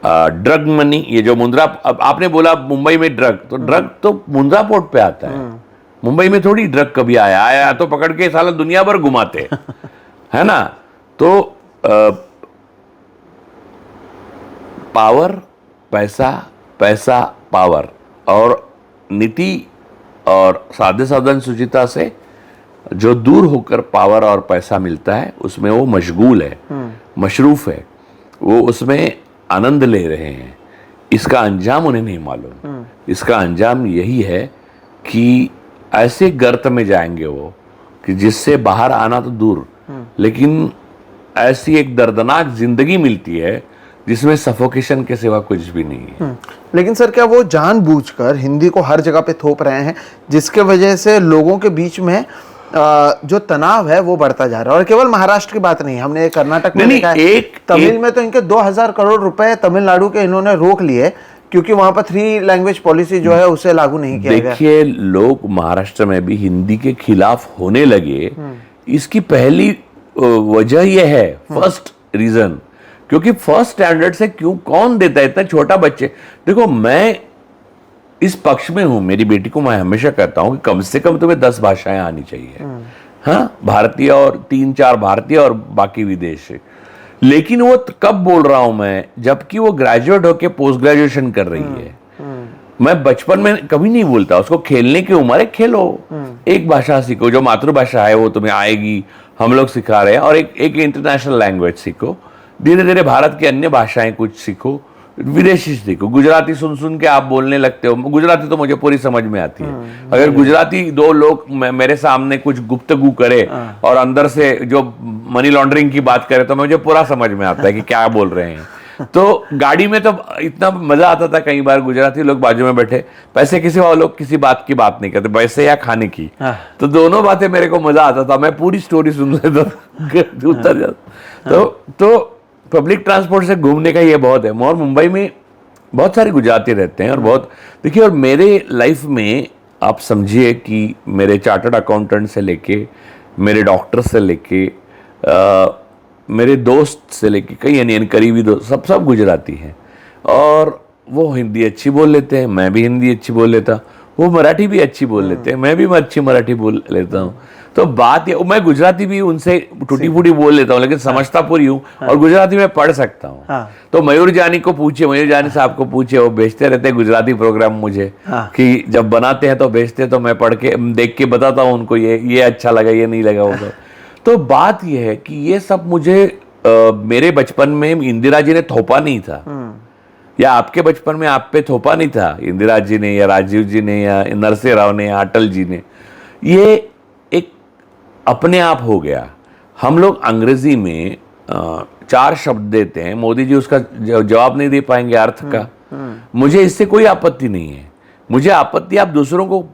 ड्रग मनी, ये जो मुंद्रा, अब आपने बोला मुंबई में ड्रग, तो ड्रग तो मुंद्रा पोर्ट पे आता है, मुंबई में थोड़ी ड्रग कभी आया तो पकड़ के साला दुनिया भर घुमाते है ना। तो पावर, पैसा पावर, और नीति और साधे साधन सुचिता से जो दूर होकर पावर और पैसा मिलता है, उसमें वो मशगूल है, मशरूफ है, वो उसमें आनंद ले रहे हैं। इसका अंजाम उन्हें नहीं मालूम। इसका अंजाम यही है कि ऐसे गर्त में जाएंगे वो कि जिससे बाहर आना तो दूर, लेकिन ऐसी एक दर्दनाक जिंदगी मिलती है जिसमें सफोकेशन के सिवा कुछ भी नहीं है। लेकिन सर, क्या वो जानबूझकर हिंदी को हर जगह पे थोप रहे हैं, जिसके वजह से लोगों के बीच में जो तनाव है वो बढ़ता जा रहा है? और केवल महाराष्ट्र की बात नहीं, हमने कर्नाटक में देखा है, तमिल में तो इनके 2000 करोड़ रुपए तमिलनाडु के इन्होंने रोक लिए, क्योंकि वहां पर 3 लैंग्वेज पॉलिसी जो है उसे लागू नहीं किया गया। देखिए, लोग महाराष्ट्र में भी हिंदी के खिलाफ होने लगे, इसकी पहली वजह यह है, फर्स्ट रीजन, क्योंकि फर्स्ट स्टैंडर्ड से कौन देता है इतना छोटा बच्चे। देखो, मैं इस पक्ष में हूं, मेरी बेटी को मैं हमेशा कहता हूं कि कम से कम तुम्हें 10 भाषाएं आनी चाहिए, हाँ, भारतीय और 3-4 भारतीय और बाकी विदेशी। लेकिन वो कब बोल रहा हूं मैं, जबकि वो ग्रेजुएट होके पोस्ट ग्रेजुएशन कर रही है। मैं बचपन में कभी नहीं बोलता, उसको खेलने की उम्र है, खेलो, एक भाषा सीखो, जो मातृभाषा है वो तुम्हें आएगी, हम लोग सिखा रहे हैं, और एक इंटरनेशनल लैंग्वेज सीखो, धीरे धीरे भारत की अन्य भाषाएं कुछ सीखो, विदेशी सीखो। गुजराती सुन सुन के आप बोलने लगते हो, गुजराती तो मुझे पूरी समझ में आती है। अगर गुजराती 2 लोग मेरे सामने कुछ गुफ्तगू करे और अंदर से जो मनी लॉन्ड्रिंग की बात करे, तो मुझे पूरा समझ में आता है कि क्या बोल रहे हैं। तो गाड़ी में तो इतना मजा आता था, कई बार गुजराती लोग बाजू में बैठे, पैसे किसी और लोग किसी बात की बात नहीं करते, पैसे या खाने की, तो दोनों बातें मेरे को मजा आता था, मैं पूरी स्टोरी सुन लेता था, उतर जाता। तो पब्लिक ट्रांसपोर्ट से घूमने का ये बहुत है। और मुंबई में बहुत सारे गुजराती रहते हैं, और बहुत, देखिए, और मेरे लाइफ में आप समझिए कि मेरे चार्टर्ड अकाउंटेंट से लेके, मेरे डॉक्टर से लेके, मेरे दोस्त से लेके, कई यानी करीबी दोस्त, सब गुजराती हैं, और वो हिंदी अच्छी बोल लेते हैं, मैं भी हिंदी अच्छी बोल लेता, वो मराठी भी अच्छी बोल लेते हैं, मैं भी अच्छी मराठी बोल लेता हूँ। तो बात ये, मैं गुजराती भी उनसे टूटी फूटी बोल लेता हूँ, लेकिन समझता पूरी हूँ, और गुजराती में पढ़ सकता हूँ। तो मयूर जानी को पूछिए, मयूर जानी साहब को पूछिए, वो भेजते रहते हैं गुजराती प्रोग्राम मुझे, कि जब बनाते हैं तो भेजते, तो मैं पढ़ के देख के बताता हूँ उनको, ये अच्छा लगा, ये नहीं लगा होगा। तो बात यह है कि ये सब मुझे मेरे बचपन में इंदिरा जी ने थोपा नहीं था, या आपके बचपन में आप पे थोपा नहीं था इंदिरा जी ने या राजीव जी ने या नरसिंह राव ने या अटल जी ने। ये एक अपने आप हो गया। हम लोग अंग्रेजी में 4 शब्द देते हैं, मोदी जी उसका जवाब नहीं दे पाएंगे अर्थ का। मुझे इससे कोई आपत्ति नहीं है। मुझे आपत्ति आप दूसरों को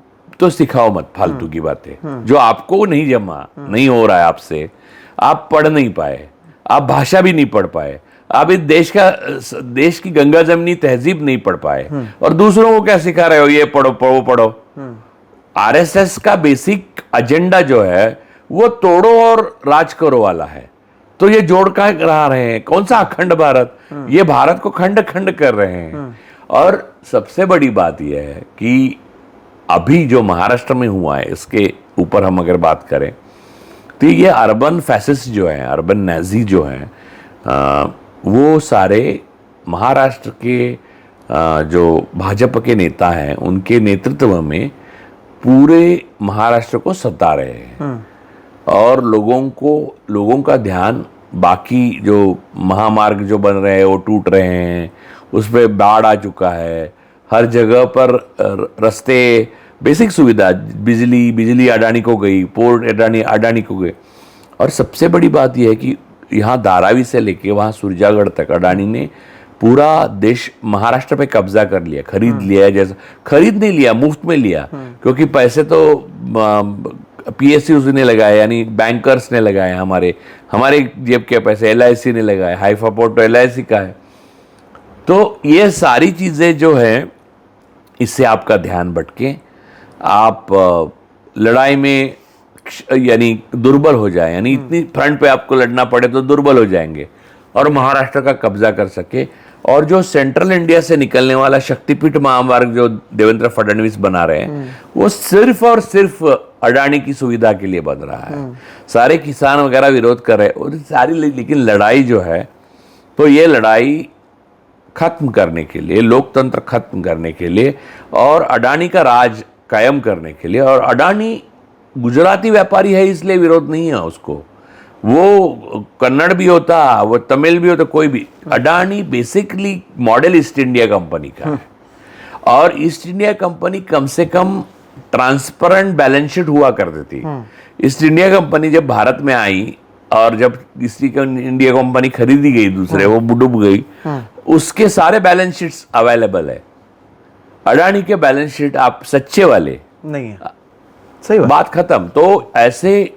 तो सिखाओ मत फालतू की बातें, जो आपको नहीं जमा नहीं हो रहा है आपसे, आप पढ़ नहीं पाए, आप भाषा भी नहीं पढ़ पाए, आप इस देश की गंगा जमनी तहजीब नहीं पढ़ पाए, और दूसरों को क्या सिखा रहे हो, ये पढ़ो पढ़ो पढ़ो। आरएसएस का बेसिक एजेंडा जो है वो तोड़ो और राज करो वाला है। तो ये जोड़ का रहा रहे हैं, कौन सा अखंड भारत, ये भारत को खंड खंड कर रहे हैं। और सबसे बड़ी बात यह है कि अभी जो महाराष्ट्र में हुआ है, इसके ऊपर हम अगर बात करें तो ये अर्बन फैसिस्ट जो है, अर्बन नाजी जो हैं, वो सारे महाराष्ट्र के जो भाजपा के नेता हैं उनके नेतृत्व में पूरे महाराष्ट्र को सता रहे हैं। और लोगों का ध्यान बाकी जो महामार्ग जो बन रहे हैं वो टूट रहे हैं, उस पर बाढ़ आ चुका है, हर जगह पर रास्ते, बेसिक सुविधा, बिजली अडानी को गई, पोर्ट अडानी को गए। और सबसे बड़ी बात यह है कि यहाँ धारावी से लेके वहाँ सुरजागढ़ तक अडानी ने पूरा देश महाराष्ट्र पे कब्जा कर लिया, खरीद लिया। जैसा खरीद नहीं लिया, मुफ्त में लिया, क्योंकि पैसे तो PSUs ने लगाए, यानी बैंकर्स ने लगाए, हमारे जेब के पैसे LIC ने लगाए, हाइफा पोर्ट तो LIC का है। तो ये सारी चीज़ें जो है, इससे आपका ध्यान भटके, आप लड़ाई में यानी दुर्बल हो जाए, यानी इतनी फ्रंट पे आपको लड़ना पड़े तो दुर्बल हो जाएंगे, और महाराष्ट्र का कब्जा कर सके। और जो सेंट्रल इंडिया से निकलने वाला शक्तिपीठ महामार्ग जो देवेंद्र फडणवीस बना रहे हैं, वो सिर्फ और सिर्फ अडानी की सुविधा के लिए बन रहा है। सारे किसान वगैरह विरोध कर रहे हैं सारी, लेकिन लड़ाई जो है, तो ये लड़ाई खत्म करने के लिए, लोकतंत्र खत्म करने के लिए, और अडानी का राज कायम करने के लिए। और अडानी गुजराती व्यापारी है, इसलिए विरोध नहीं है उसको, वो कन्नड़ भी होता, वो तमिल भी होता, कोई भी। Adani basically model east India company का है, और ईस्ट इंडिया कंपनी कम से कम ट्रांसपेरेंट बैलेंस शीट हुआ करती थी। ईस्ट इंडिया कंपनी जब भारत में आई और जब ईस्ट इंडिया कंपनी खरीदी गई दूसरे, वो डूब गई, उसके सारे बैलेंस शीट्स अवेलेबल है। अडानी के बैलेंस शीट आप सच्चे वाले नहीं है, सही बात खत्म। तो ऐसे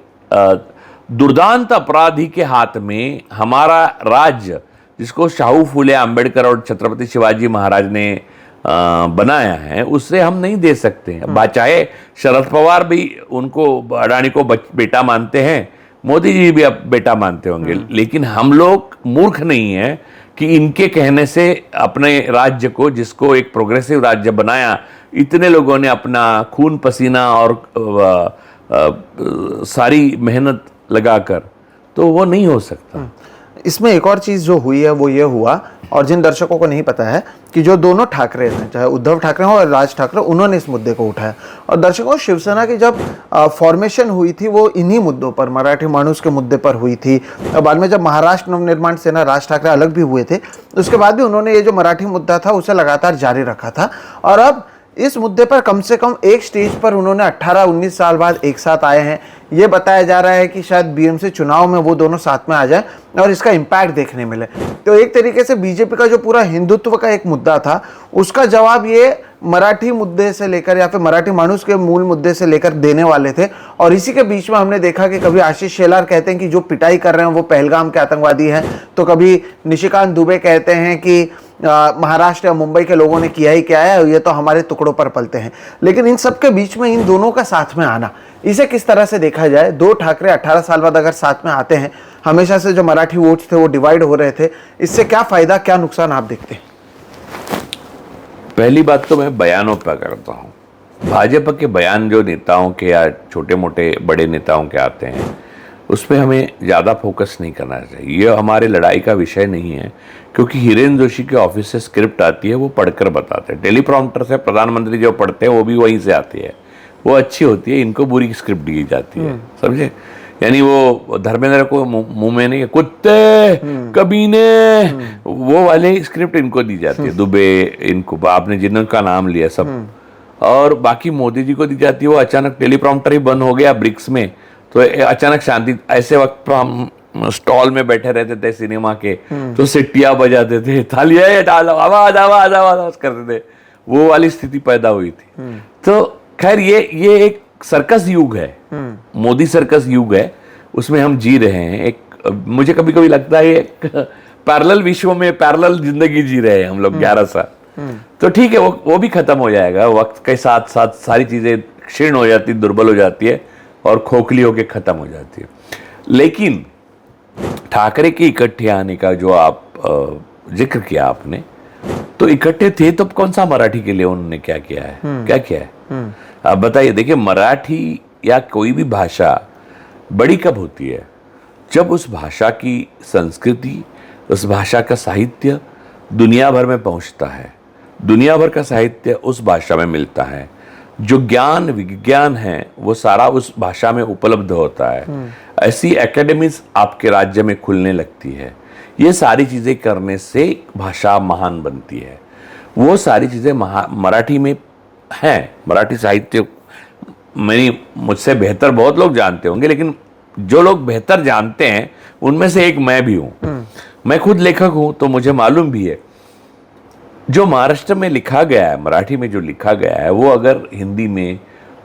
दुर्दांत अपराधी के हाथ में हमारा राज्य, जिसको शाहू फूले आंबेडकर और छत्रपति शिवाजी महाराज ने बनाया है, उससे हम नहीं दे सकते। चाहे शरद पवार भी उनको, अडानी को बेटा मानते हैं, मोदी जी भी अब बेटा मानते होंगे, लेकिन हम लोग मूर्ख नहीं है कि इनके कहने से अपने राज्य को, जिसको एक प्रोग्रेसिव राज्य बनाया, इतने लोगों ने अपना खून पसीना और सारी मेहनत लगाकर, तो वो नहीं हो सकता। इसमें एक और चीज़ जो हुई है वो ये हुआ, और जिन दर्शकों को नहीं पता है कि जो दोनों ठाकरे हैं, चाहे उद्धव ठाकरे हो और राज ठाकरे, उन्होंने इस मुद्दे को उठाया। और दर्शकों, शिवसेना की जब फॉर्मेशन हुई थी वो इन्हीं मुद्दों पर, मराठी माणूस के मुद्दे पर हुई थी। और बाद में जब महाराष्ट्र नवनिर्माण सेना, राज ठाकरे अलग भी हुए थे, उसके बाद भी उन्होंने ये जो मराठी मुद्दा था उसे लगातार जारी रखा था। और अब इस मुद्दे पर कम से कम एक स्टेज पर उन्होंने 18-19 साल बाद एक साथ आए हैं। ये बताया जा रहा है कि शायद BMC चुनाव में वो दोनों साथ में आ जाए और इसका इम्पैक्ट देखने मिले। तो एक तरीके से बीजेपी का जो पूरा हिंदुत्व का एक मुद्दा था, उसका जवाब ये मराठी मुद्दे से लेकर या फिर मराठी मानुस के मूल मुद्दे से लेकर देने वाले थे। और इसी के बीच में हमने देखा कि कभी आशीष शेलार कहते हैं कि जो पिटाई कर रहे हैं वो पहलगाम के आतंकवादी हैं, तो कभी निशिकांत दुबे कहते हैं कि महाराष्ट्र या मुंबई के लोगों ने किया ही क्या है, ये तो हमारे टुकड़ों पर पलते हैं। लेकिन इन सब के बीच में इन दोनों का साथ में आना, इसे किस तरह से देखा जाए? दो ठाकरे 18 साल बाद अगर साथ में आते हैं, हमेशा से जो मराठी वोट्स थे वो डिवाइड हो रहे थे, इससे क्या फायदा क्या नुकसान आप देखते हैं? पहली बात तो मैं बयानों पर करता हूँ। भाजपा के बयान जो नेताओं के या छोटे मोटे बड़े नेताओं के आते हैं, उस पर हमें ज़्यादा फोकस नहीं करना चाहिए। ये हमारे लड़ाई का विषय नहीं है, क्योंकि हिरेन जोशी के ऑफिस से स्क्रिप्ट आती है, वो पढ़कर बताते हैं। टेलीप्रॉम्प्टर से प्रधानमंत्री जो पढ़ते हैं वो भी वहीं से आती है, वो अच्छी होती है। इनको बुरी स्क्रिप्ट दी जाती है, समझे? यानी वो धर्मेंद्र को मुंह में नहीं, कुत्ते कमीने, वो वाले स्क्रिप्ट इनको दी जाती है। दुबे, इनको आपने जिनका नाम लिया सब, और बाकी मोदी जी को दी जाती है। वो अचानक टेलीप्रॉम्प्टर ही बंद हो गया ब्रिक्स में, तो अचानक शांति। ऐसे वक्त पर हम स्टॉल में बैठे रहते थे सिनेमा के, तो सिट्टियां बजाते थे, थालियां डालो, आवाज आवाज आवाज करते थे, वो वाली स्थिति पैदा हुई थी। तो खैर ये एक सर्कस युग है, मोदी सर्कस युग है, उसमें हम जी रहे हैं। एक मुझे कभी कभी लगता है एक पैरेलल विश्व में पैरेलल जिंदगी जी रहे हैं हम लोग 11 साल। तो ठीक है, वो भी खत्म हो जाएगा वक्त के साथ साथ। सारी चीजें क्षीण हो जाती, दुर्बल हो जाती है और खोखली होके खत्म हो जाती है। लेकिन ठाकरे के इकट्ठे आने का जो आप जिक्र किया आपने, तो इकट्ठे थे तो कौन सा मराठी के लिए उन्होंने क्या किया है, क्या किया है आप बताइए। देखिए, मराठी या कोई भी भाषा बड़ी कब होती है? जब उस भाषा की संस्कृति, उस भाषा का साहित्य दुनिया भर में पहुंचता है, दुनिया भर का साहित्य उस भाषा में मिलता है, जो ज्ञान विज्ञान है वो सारा उस भाषा में उपलब्ध होता है। ऐसी एकेडमीज आपके राज्य में खुलने लगती है। ये सारी चीजें करने से भाषा महान बनती है। वो सारी चीजें मराठी में हैं। मराठी साहित्य मुझसे बेहतर बहुत लोग जानते होंगे, लेकिन जो लोग बेहतर जानते हैं उनमें से एक मैं भी हूं। मैं खुद लेखक हूं, तो मुझे मालूम भी है जो महाराष्ट्र में लिखा गया है, मराठी में जो लिखा गया है, वो अगर हिंदी में,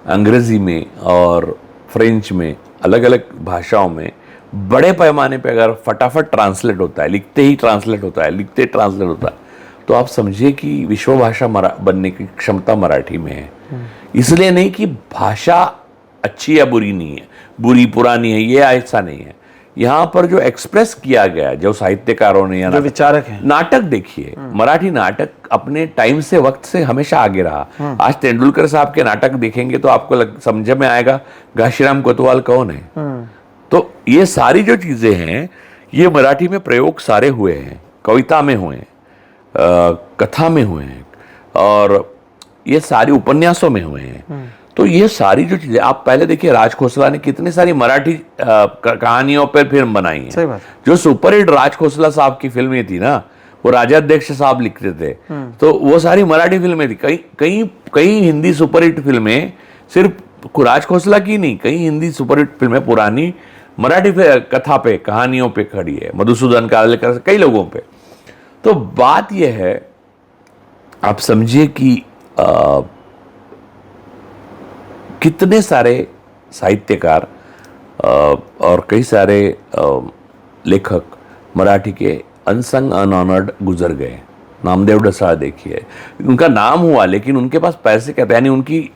अंग्रेजी में और फ्रेंच में, अलग अलग भाषाओं में बड़े पैमाने पे अगर फटाफट ट्रांसलेट होता है, लिखते ही ट्रांसलेट होता है, लिखते ट्रांसलेट होता है, तो आप समझिए कि विश्व भाषा बनने की क्षमता मराठी में है। इसलिए नहीं कि भाषा अच्छी या बुरी नहीं है, बुरी पुरानी है, ये ऐसा नहीं है। यहाँ पर जो एक्सप्रेस किया गया, जो साहित्यकारों ने या जो विचारक हैं, नाटक देखिए, मराठी नाटक अपने टाइम से, वक्त से हमेशा आगे रहा। आज तेंदुलकर साहब के नाटक देखेंगे तो आपको समझ में आएगा घाशीराम कोतवाल कौन है। तो ये सारी जो चीजें हैं, ये मराठी में प्रयोग सारे हुए हैं, कविता में हुए हैं, कथा में हुए हैं, और ये सारी उपन्यासों में हुए हैं। तो ये सारी जो चीजें आप पहले देखिए, राज खोसला ने कितनी सारी मराठी कहानियों पर फिल्म बनाई है। सही बात। जो सुपरहिट राज खोसला साहब की फिल्में थी ना, वो राजाध्यक्ष साहब लिखते थे, तो वो सारी मराठी फिल्में थी। कई हिंदी सुपरहिट फिल्में सिर्फ राज खोसला की नहीं, कई हिंदी सुपरहिट फिल्में पुरानी मराठी कथा पे, कहानियों पे खड़ी है, मधुसूदन कालेलकर, कई लोगों पे। तो बात यह है, आप समझिए कि कितने सारे साहित्यकार और कई सारे लेखक मराठी के अनसंग अनऑनर्ड गुजर गए। नामदेव ढसाळ देखिए, उनका नाम हुआ लेकिन उनके पास पैसे क्या थे, यानी उनकी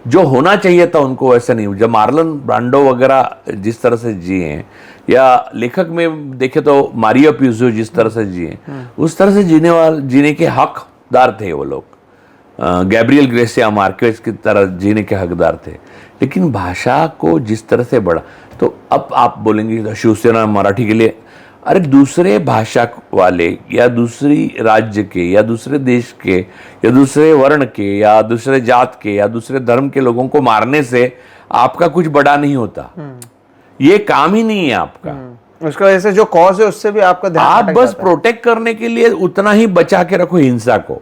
जो होना चाहिए था उनको वैसा नहीं। जब मार्लन ब्रांडो वगैरह जिस तरह से जिए हैं, या लेखक में देखे तो मारियो प्यूजो जिस तरह से जिए, उस तरह से जीने के हकदार थे वो लोग। गैब्रियल ग्रेसिया मार्केज की तरह जीने के हकदार थे। लेकिन भाषा को जिस तरह से बढ़ा, तो अब आप बोलेंगे शिवसेना मराठी के लिए, अरे दूसरे भाषा वाले या दूसरी राज्य के या दूसरे देश के या दूसरे वर्ण के या दूसरे जात के या दूसरे धर्म के लोगों को मारने से आपका कुछ बड़ा नहीं होता। ये काम ही नहीं है आपका। उसका वजह से जो कॉज है उससे भी आपका ध्यान आप बस प्रोटेक्ट करने के लिए उतना ही बचा के रखो, हिंसा को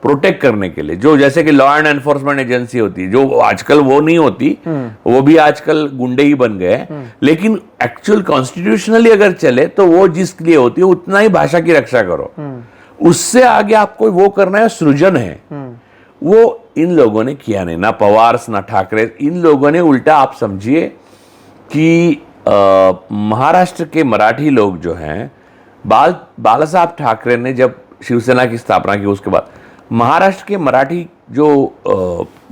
प्रोटेक्ट करने के लिए। जो जैसे कि लॉ एंड एनफोर्समेंट एजेंसी होती है, जो आजकल वो नहीं होती, वो भी आजकल गुंडे ही बन गए। लेकिन एक्चुअल कॉन्स्टिट्यूशनली अगर चले तो वो जिसके लिए होती है उतना ही भाषा की रक्षा करो। उससे आगे आपको वो करना है, सृजन है। वो इन लोगों ने किया नहीं, ना पवार ना ठाकरे। इन लोगों ने उल्टा, आप समझिए कि महाराष्ट्र के मराठी लोग जो हैं, बाला साहब ठाकरे ने जब शिवसेना की स्थापना की, उसके बाद महाराष्ट्र के मराठी जो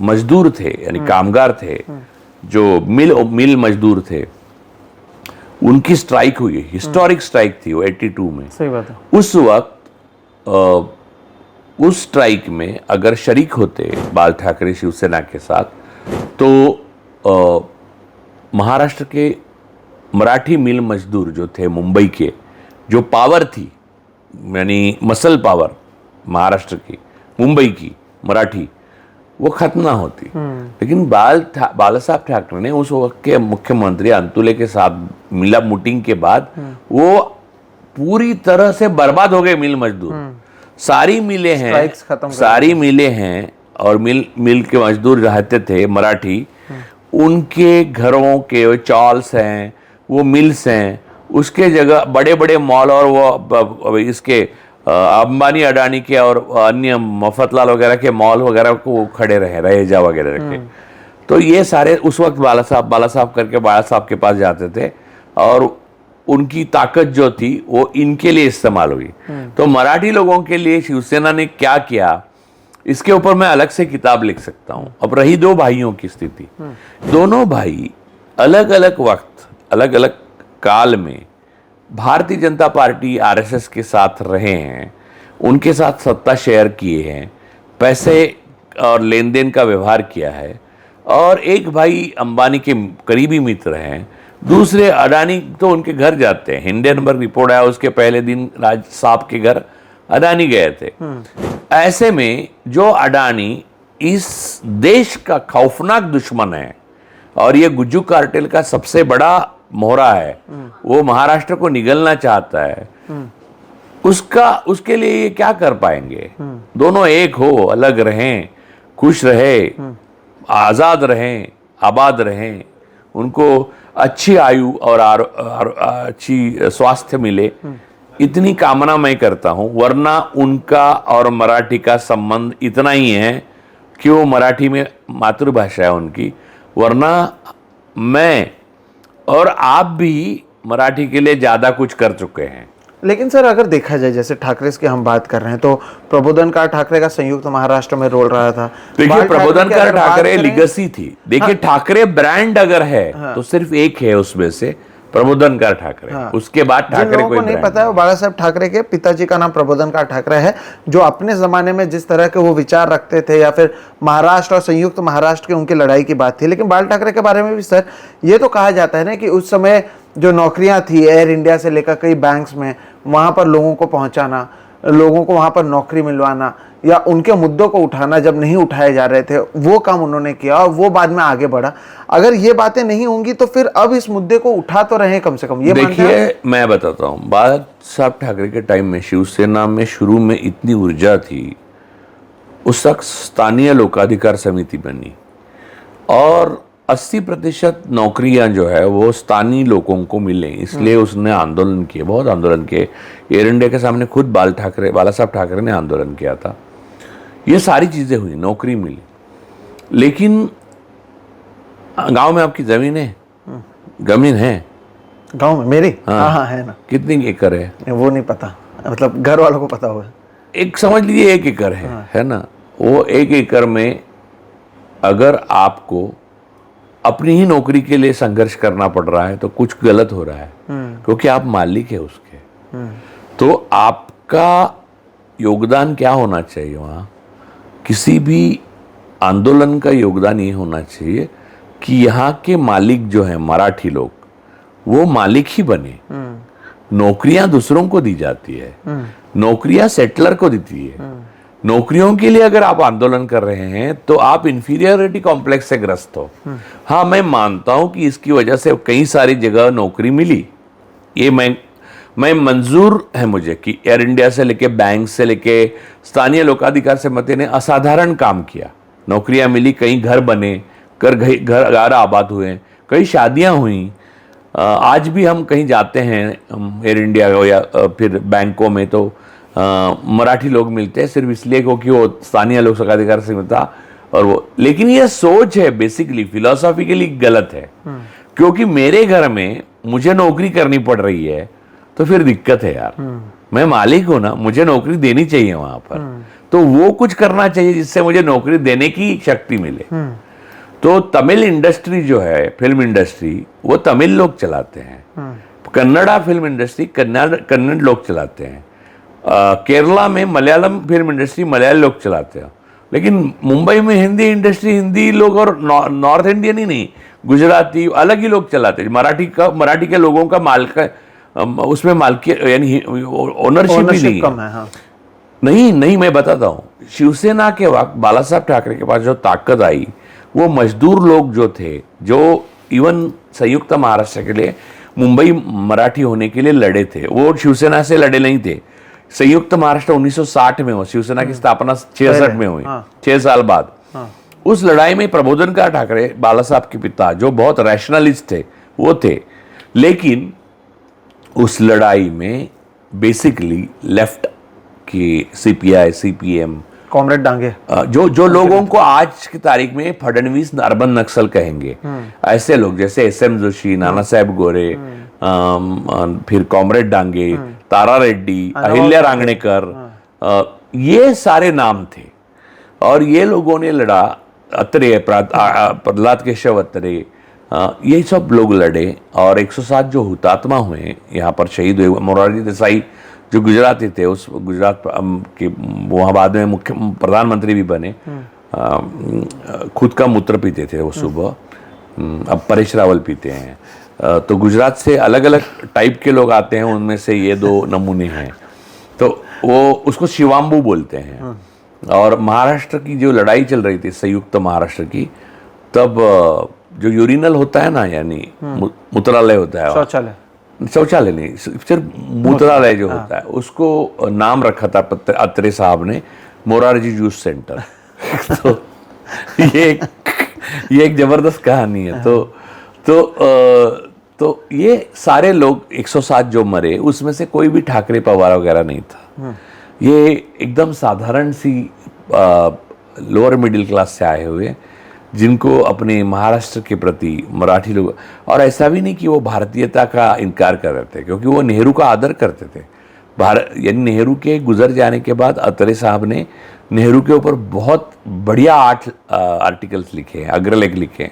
मजदूर थे, यानी कामगार थे, जो मिल मजदूर थे, उनकी स्ट्राइक हुई, हिस्टोरिक स्ट्राइक थी वो 82 में। सही बात है। उस वक्त उस स्ट्राइक में अगर शरीक होते बाल ठाकरे शिवसेना के साथ, तो महाराष्ट्र के मराठी मिल मजदूर जो थे मुंबई के, जो पावर थी, यानी मसल पावर महाराष्ट्र की, मुंबई की मराठी, वो खत्म ना होती। लेकिन बाला साहब ठाकरे ने उस वक्त के मुख्यमंत्री अंतुले के साथ मिला मीटिंग के बाद वो पूरी तरह से बर्बाद हो गए मिल मजदूर। सारी मिलें हैं, सारी मिलें हैं और मिल के मजदूर रहते थे मराठी, उनके घरों के चॉल्स हैं, वो मिल्स हैं, उसके जगह बड़े बड़े मॉल और वो इसके अंबानी अडानी के और अन्य मफतलाल वगैरह के मॉल वगैरह को खड़े रहे, रहेजा वगैरह रखे। तो ये सारे उस वक्त बाला साहब करके बाला साहब के पास जाते थे और उनकी ताकत जो थी वो इनके लिए इस्तेमाल हुई। तो मराठी लोगों के लिए शिवसेना ने क्या किया, इसके ऊपर मैं अलग से किताब लिख सकता हूं। अब रही दो भाइयों की स्थिति, दोनों भाई अलग अलग वक्त अलग अलग काल में भारतीय जनता पार्टी आरएसएस के साथ रहे हैं, उनके साथ सत्ता शेयर किए हैं, पैसे और लेन देन का व्यवहार किया है, और एक भाई अंबानी के करीबी मित्र हैं, दूसरे अडानी तो उनके घर जाते हैं। हिंडनबर्ग रिपोर्ट आया उसके पहले दिन राज साहब के घर अडानी गए थे। ऐसे में जो अडानी इस देश का खौफनाक दुश्मन है और ये गुज्जू कार्टेल का सबसे बड़ा मोहरा है, वो महाराष्ट्र को निगलना चाहता है, उसके लिए ये क्या कर पाएंगे? दोनों एक हो, अलग रहें, खुश रहे, आजाद रहें, आबाद रहें, उनको अच्छी आयु और अच्छी स्वास्थ्य मिले, इतनी कामना मैं करता हूं। वरना उनका और मराठी का संबंध इतना ही है कि वो मराठी में मातृभाषा है उनकी, वरना मैं और आप भी मराठी के लिए ज़्यादा कुछ कर चुके हैं। लेकिन सर अगर देखा जाए, जैसे ठाकरे की हम बात कर रहे हैं, तो प्रबोधनकार ठाकरे का संयुक्त महाराष्ट्र में रोल रहा था। देखिए प्रबोधनकार ठाकरे लिगेसी थी। देखिए ठाकरे ब्रांड अगर है तो सिर्फ एक है उसमें से, प्रबोधनकार ठाकरे। उसके बाद ठाकरे को नहीं पता है, वो बाला साहब ठाकरे के पिताजी का नाम प्रबोधनकार ठाकरे है, जो अपने जमाने में जिस तरह के वो विचार रखते थे, या फिर महाराष्ट्र और संयुक्त महाराष्ट्र की उनकी लड़ाई की बात थी। लेकिन बाल ठाकरे के बारे में भी सर ये तो कहा जाता है ना कि उस समय जो नौकरियां थी एयर इंडिया से लेकर कई बैंक्स में, वहां पर लोगों को पहुंचाना, लोगों को वहां पर नौकरी मिलवाना या उनके मुद्दों को उठाना जब नहीं उठाए जा रहे थे, वो काम उन्होंने किया और वो बाद में आगे बढ़ा। अगर ये बातें नहीं होंगी तो फिर अब इस मुद्दे को उठा तो रहे कम से कम। ये देखिए मैं बताता हूँ, बाला साहब ठाकरे के टाइम में शिवसेना में शुरू में इतनी ऊर्जा थी, उस वक्त स्थानीय लोकाधिकार समिति बनी और 80% नौकरियां जो है वो स्थानीय लोगों को मिले, इसलिए उसने आंदोलन किए, बहुत आंदोलन किए। एयर इंडिया के सामने खुद बाला साहब ठाकरे ने आंदोलन किया था। ये सारी चीजें हुई, नौकरी मिली। लेकिन गांव में आपकी जमीन है, जमीन है गांव में मेरी? हाँ है ना। कितनी एकड़ है वो नहीं पता, मतलब घर वालों को पता होगा। एक समझ लीजिए 1 एकड़ है ना। वो 1 एकड़ में अगर आपको अपनी ही नौकरी के लिए संघर्ष करना पड़ रहा है तो कुछ गलत हो रहा है, क्योंकि आप मालिक है उसके। तो आपका योगदान क्या होना चाहिए वहां? किसी भी आंदोलन का योगदान ये होना चाहिए कि यहाँ के मालिक जो हैं मराठी लोग, वो मालिक ही बने। नौकरियां दूसरों को दी जाती है, नौकरियां सेटलर को देती है। नौकरियों के लिए अगर आप आंदोलन कर रहे हैं तो आप इंफीरियरिटी कॉम्प्लेक्स से ग्रस्त हो। हाँ मैं मानता हूं कि इसकी वजह से कई सारी जगह नौकरी मिली, ये मैं मंजूर है मुझे कि एयर इंडिया से लेके बैंक से लेके स्थानीय लोकाधिकार समिति ने असाधारण काम किया, नौकरियां मिली, कई घर बने, घर आबाद हुए, कई शादियां हुई। आज भी हम कहीं जाते हैं एयर इंडिया या फिर बैंकों में तो मराठी लोग मिलते हैं, सिर्फ इसलिए क्योंकि वो स्थानीय लोक अधिकार समिति था और वो। लेकिन ये सोच है बेसिकली फिलोसॉफिकली गलत है, क्योंकि मेरे घर में मुझे नौकरी करनी पड़ रही है तो फिर दिक्कत है यार। मैं मालिक हूं ना, मुझे नौकरी देनी चाहिए वहां पर, तो वो कुछ करना चाहिए जिससे मुझे नौकरी देने की शक्ति मिले। तो तमिल इंडस्ट्री जो है, फिल्म इंडस्ट्री, वो तमिल लोग चलाते हैं। कन्नड़ा फिल्म इंडस्ट्री कन्नड़ लोग चलाते हैं। केरला में मलयालम फिल्म इंडस्ट्री मलयाली लोग चलाते हैं। लेकिन मुंबई में हिंदी इंडस्ट्री हिंदी लोग और नॉर्थ इंडियन ही नहीं, गुजराती अलग ही लोग चलाते हैं। मराठी के लोगों का उसमें मालकी यानी ओनरशिप भी नहीं है। हाँ। नहीं मैं बताता हूँ, शिवसेना के वक्त बाला साहब ठाकरे के पास जो ताकत आई, वो मजदूर लोग जो थे, जो इवन संयुक्त महाराष्ट्र के लिए मुंबई मराठी होने के लिए लड़े थे, वो शिवसेना से लड़े नहीं थे। संयुक्त महाराष्ट्र 1960 में हुआ, शिवसेना की स्थापना 66 में हुई, 6 साल बाद। उस लड़ाई में प्रबोधनकार ठाकरे, बाला साहब के पिता, जो बहुत रैशनलिस्ट थे, वो थे। लेकिन उस लड़ाई में बेसिकली लेफ्ट की सीपीआई, सीपीएम, कॉमरेड डांगे, जो लोगों को आज की तारीख में फडणवीस अर्बन नक्सल कहेंगे, ऐसे लोग जैसे एस.एम. जोशी, नाना साहेब गोरे, फिर कॉमरेड डांगे, तारा रेड्डी, अहिल्या रांगणेकर, ये सारे नाम थे। और ये लोगों ने लड़ा, अत्रे, प्रहलाद केशव अत्रे, ये सब लोग लड़े। और 107 जो हुतात्मा हुए, यहाँ पर शहीद हुए, मोरारजी देसाई जो गुजराती थे, उस गुजरात के वहाँ बाद में मुख्य प्रधानमंत्री भी बने, खुद का मूत्र पीते थे वो सुबह, अब परेश रावल पीते हैं। तो गुजरात से अलग अलग टाइप के लोग आते हैं, उनमें से ये 2 नमूने हैं। तो वो उसको शिवाम्बू बोलते हैं। और महाराष्ट्र की जो लड़ाई चल रही थी, संयुक्त महाराष्ट्र की, तब जो यूरिनल होता है ना, यानी मूत्रालय होता है, शौचालय नहीं, सिर्फ मूत्रालय जो होता है, उसको नाम रखा था अत्रे साहब ने, मोरारजी जूस सेंटर। तो ये एक जबरदस्त कहानी है। तो ये सारे लोग 107 जो मरे, उसमें से कोई भी ठाकरे पवार वगैरह नहीं था। ये एकदम साधारण सी लोअर मिडिल क्लास से आए हुए, जिनको अपने महाराष्ट्र के प्रति मराठी लोग, और ऐसा भी नहीं कि वो भारतीयता का इनकार कर रहे थे, क्योंकि वो नेहरू का आदर करते थे। यानी नेहरू के गुजर जाने के बाद अत्रे साहब ने नेहरू के ऊपर बहुत बढ़िया आर्टिकल्स लिखे हैं, अग्रलेख लिखे हैं,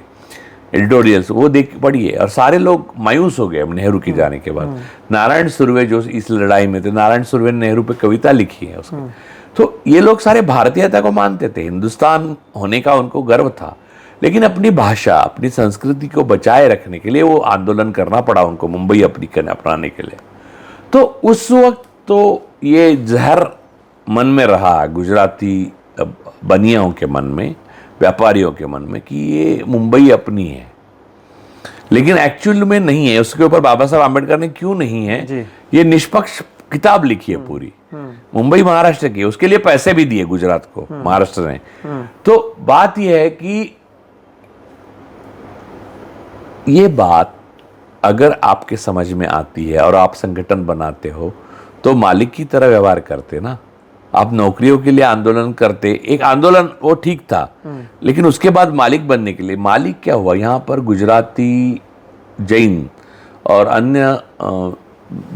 एडिटोरियल्स, वो देख पढ़िए। और सारे लोग मायूस हो गए नेहरू के जाने के बाद। नारायण सुर्वे जो इस लड़ाई में थे, नारायण सुर्वे ने नेहरू पे कविता लिखी है उसकी। तो ये लोग सारे भारतीयता को मानते थे, हिंदुस्तान होने का उनको गर्व था, लेकिन अपनी भाषा, अपनी संस्कृति को बचाए रखने के लिए वो आंदोलन करना पड़ा उनको, मुंबई अपनाने के लिए। तो उस वक्त तो ये जहर मन में रहा, गुजराती बनियाओं के मन में, व्यापारियों के मन में, कि ये मुंबई अपनी है। लेकिन एक्चुअल में नहीं है। उसके ऊपर बाबा साहब आम्बेडकर ने क्यों नहीं है, ये निष्पक्ष किताब लिखी है पूरी, मुंबई महाराष्ट्र की, उसके लिए पैसे भी दिए गुजरात को, महाराष्ट्र ने। तो बात यह है कि ये बात अगर आपके समझ में आती है और आप संगठन बनाते हो, तो मालिक की तरह व्यवहार करते ना। आप नौकरियों के लिए आंदोलन करते, एक आंदोलन वो ठीक था, लेकिन उसके बाद मालिक बनने के लिए, मालिक क्या हुआ, यहाँ पर गुजराती, जैन और अन्य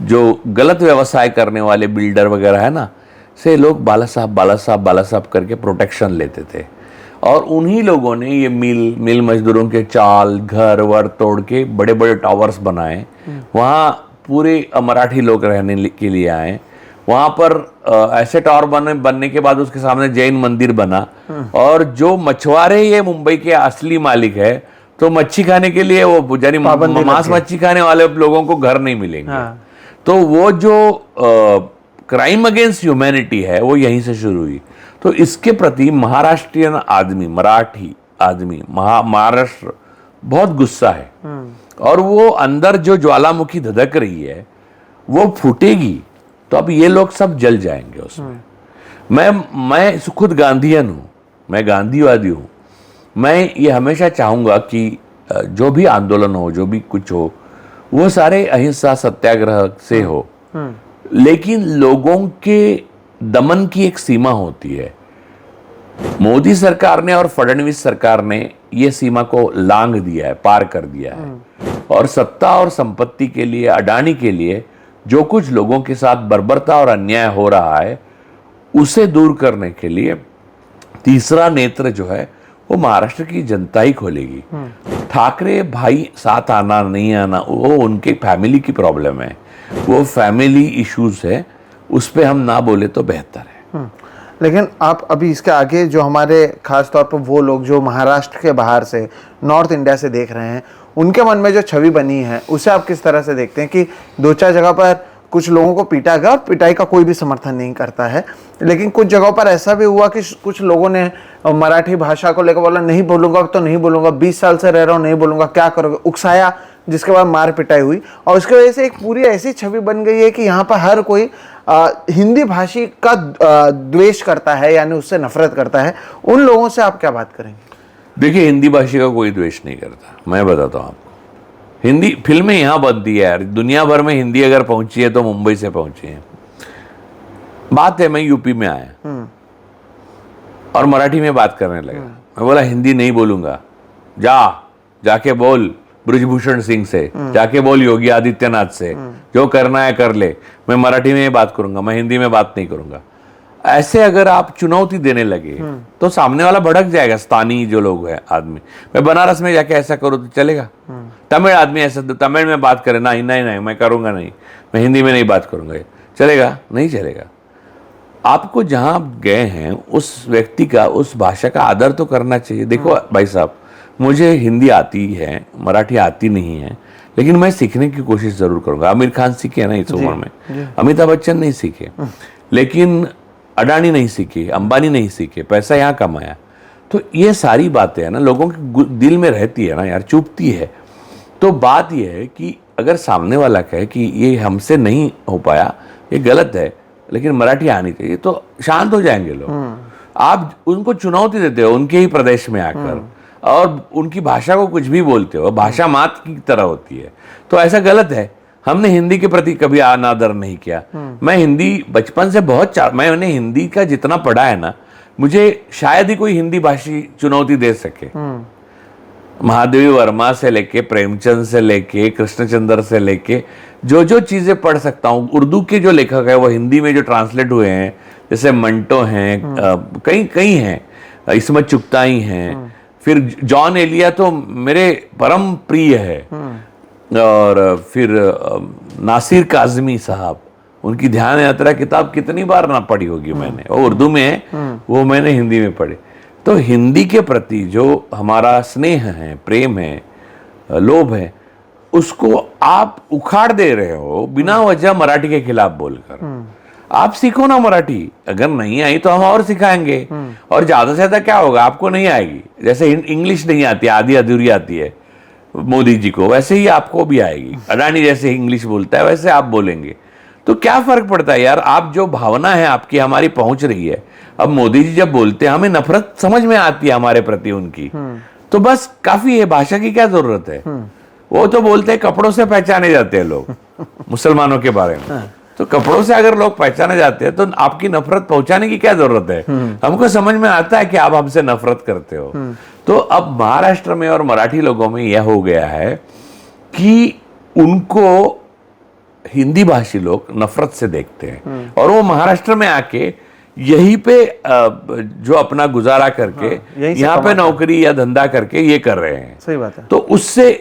जो गलत व्यवसाय करने वाले बिल्डर वगैरह है ना, से लोग बाला साहब करके प्रोटेक्शन लेते थे। और उन्हीं लोगों ने ये मिल मजदूरों के चाल, घर वर तोड़ के बड़े बड़े टावर्स बनाए, वहाँ पूरे मराठी लोग रहने के लिए आए। वहाँ पर ऐसे टावर बनने के बाद उसके सामने जैन मंदिर बना। और जो मछुआरे, ये मुंबई के असली मालिक है, तो मच्छी खाने के लिए वो यानी मांस मच्छी खाने वाले लोगों को घर नहीं मिलेंगे। तो वो जो क्राइम अगेंस्ट ह्यूमैनिटी है, वो यहीं से शुरू हुई। तो इसके प्रति महाराष्ट्रियन आदमी, मराठी आदमी, महाराष्ट्र बहुत गुस्सा है। और वो अंदर जो ज्वालामुखी धधक रही है, वो फूटेगी, तो अब ये लोग सब जल जाएंगे उसमें। मैं खुद गांधीयन हूँ, मैं गांधीवादी हूँ। मैं ये हमेशा चाहूँगा कि जो भी आंदोलन हो, जो भी कुछ हो, वो सारे अहिंसा सत्याग्रह से हो, लेकिन लोगों के दमन की एक सीमा होती है। मोदी सरकार ने और फडणवीस सरकार ने ये सीमा को लांघ दिया है, पार कर दिया है। और सत्ता और संपत्ति के लिए, अडानी के लिए जो कुछ लोगों के साथ बर्बरता और अन्याय हो रहा है, उसे दूर करने के लिए तीसरा नेत्र जो है, वो महाराष्ट्र की जनता ही खोलेगी। ठाकरे भाई साथ आना नहीं आना, वो उनके फैमिली की प्रॉब्लम है, वो फैमिली इश्यूज है, उस पर हम ना बोले तो बेहतर है। लेकिन आप अभी इसके आगे जो हमारे खास तौर पर वो लोग जो महाराष्ट्र के बाहर से, नॉर्थ इंडिया से देख रहे हैं, उनके मन में जो छवि बनी है, उसे आप किस तरह से देखते हैं कि 2-4 जगह पर कुछ लोगों को पीटा गया और पिटाई का कोई भी समर्थन नहीं करता है। लेकिन कुछ जगहों पर ऐसा भी हुआ कि कुछ लोगों ने मराठी भाषा को लेकर बोला नहीं बोलूंगा तो नहीं बोलूंगा, 20 साल से रह रहा हूँ नहीं बोलूंगा, क्या करोगे, उकसाया, जिसके बाद मार पिटाई हुई। और उसकी वजह से एक पूरी ऐसी छवि बन गई है कि यहाँ पर हर कोई हिंदी भाषी का द्वेष करता है, यानी उससे नफरत करता है। उन लोगों से आप क्या बात करेंगे? देखिए, हिंदी भाषी का कोई द्वेष नहीं करता, मैं बताता हूँ आपको। हिंदी फिल्में यहाँ बनती है यार, दुनिया भर में हिंदी अगर पहुंची है तो मुंबई से पहुंची है। बात है, मैं यूपी में आया और मराठी में बात करने लगा। मैं बोला हिंदी नहीं बोलूंगा, जाके बोल ब्रजभूषण सिंह से, जाके बोल योगी आदित्यनाथ से, जो करना है कर ले, मैं मराठी में बात करूंगा, मैं हिंदी में बात नहीं करूंगा। ऐसे अगर आप चुनौती देने लगे तो सामने वाला भड़क जाएगा। स्थानीय जो लोग हैं आदमी, मैं बनारस में जाके ऐसा करूँ तो चलेगा? तमिल आदमी ऐसा तमिल में बात करे, नहीं नहीं नहीं मैं करूंगा नहीं, मैं हिंदी में नहीं बात करूंगा, चलेगा? नहीं चलेगा। आपको जहां आप गए हैं उस व्यक्ति का, उस भाषा का आदर तो करना चाहिए। देखो भाई साहब, मुझे हिंदी आती है, मराठी आती नहीं है, लेकिन मैं सीखने की कोशिश जरूर करूंगा। आमिर खान सीखे ना इस उम्र में, अमिताभ बच्चन नहीं सीखे, लेकिन अडानी नहीं सीखे, अंबानी नहीं सीखे, पैसा यहाँ कमाया। तो ये सारी बातें है ना, लोगों के दिल में रहती है ना यार, चुभती है। तो बात यह है कि अगर सामने वाला कहे कि ये हमसे नहीं हो पाया, ये गलत है, लेकिन मराठी आनी चाहिए, तो शांत हो जाएंगे लोग। आप उनको चुनौती देते हो उनके ही प्रदेश में आकर और उनकी भाषा को कुछ भी बोलते हो, भाषा मात की तरह होती है, तो ऐसा गलत है। हमने हिंदी के प्रति कभी अनादर नहीं किया। मैं हिंदी बचपन से मैंने हिंदी का जितना पढ़ा है ना, मुझे शायद ही कोई हिंदी भाषी चुनौती दे सके। महादेवी वर्मा से लेके, प्रेमचंद से लेके, कृष्णचंद्र से लेके, जो जो चीजें पढ़ सकता हूँ, उर्दू के जो लेखक है वो हिंदी में जो ट्रांसलेट हुए हैं, जैसे मंटो हैं, कई हैं, इसमत चुगताई हैं, फिर जॉन एलिया तो मेरे परम प्रिय है, और फिर नासिर काजमी साहब, उनकी ध्यान यात्रा किताब कितनी बार ना पढ़ी होगी मैंने, वो उर्दू में है, वो मैंने हिंदी में पढ़ी। तो हिंदी के प्रति जो हमारा स्नेह है, प्रेम है, लोभ है, उसको आप उखाड़ दे रहे हो बिना वजह मराठी के खिलाफ बोलकर। आप सीखो ना मराठी, अगर नहीं आई तो हम और सिखाएंगे, और ज्यादा से ज्यादा क्या होगा, आपको नहीं आएगी। जैसे इंग्लिश नहीं आती, आधी अधूरी आती है मोदी जी को, वैसे ही आपको भी आएगी। अडानी जैसे इंग्लिश बोलता है वैसे आप बोलेंगे, तो क्या फर्क पड़ता है यार। आप जो भावना है आपकी हमारी पहुंच रही है। अब मोदी जी जब बोलते हैं, हमें नफरत समझ में आती है हमारे प्रति उनकी, तो बस काफी है, भाषा की क्या जरूरत है। वो तो बोलते हैं कपड़ों से पहचाने जाते हैं लोग मुसलमानों के बारे में, तो कपड़ों से अगर लोग पहचाने जाते हैं तो आपकी नफरत पहुंचाने की क्या जरूरत है। हमको समझ में आता है कि आप हमसे नफरत करते हो। तो अब महाराष्ट्र में और मराठी लोगों में यह हो गया है कि उनको हिंदी भाषी लोग नफरत से देखते हैं, और वो महाराष्ट्र में आके यहीं पे जो अपना गुजारा करके यहाँ पे नौकरी या धंधा करके ये कर रहे हैं। सही बात है। तो उससे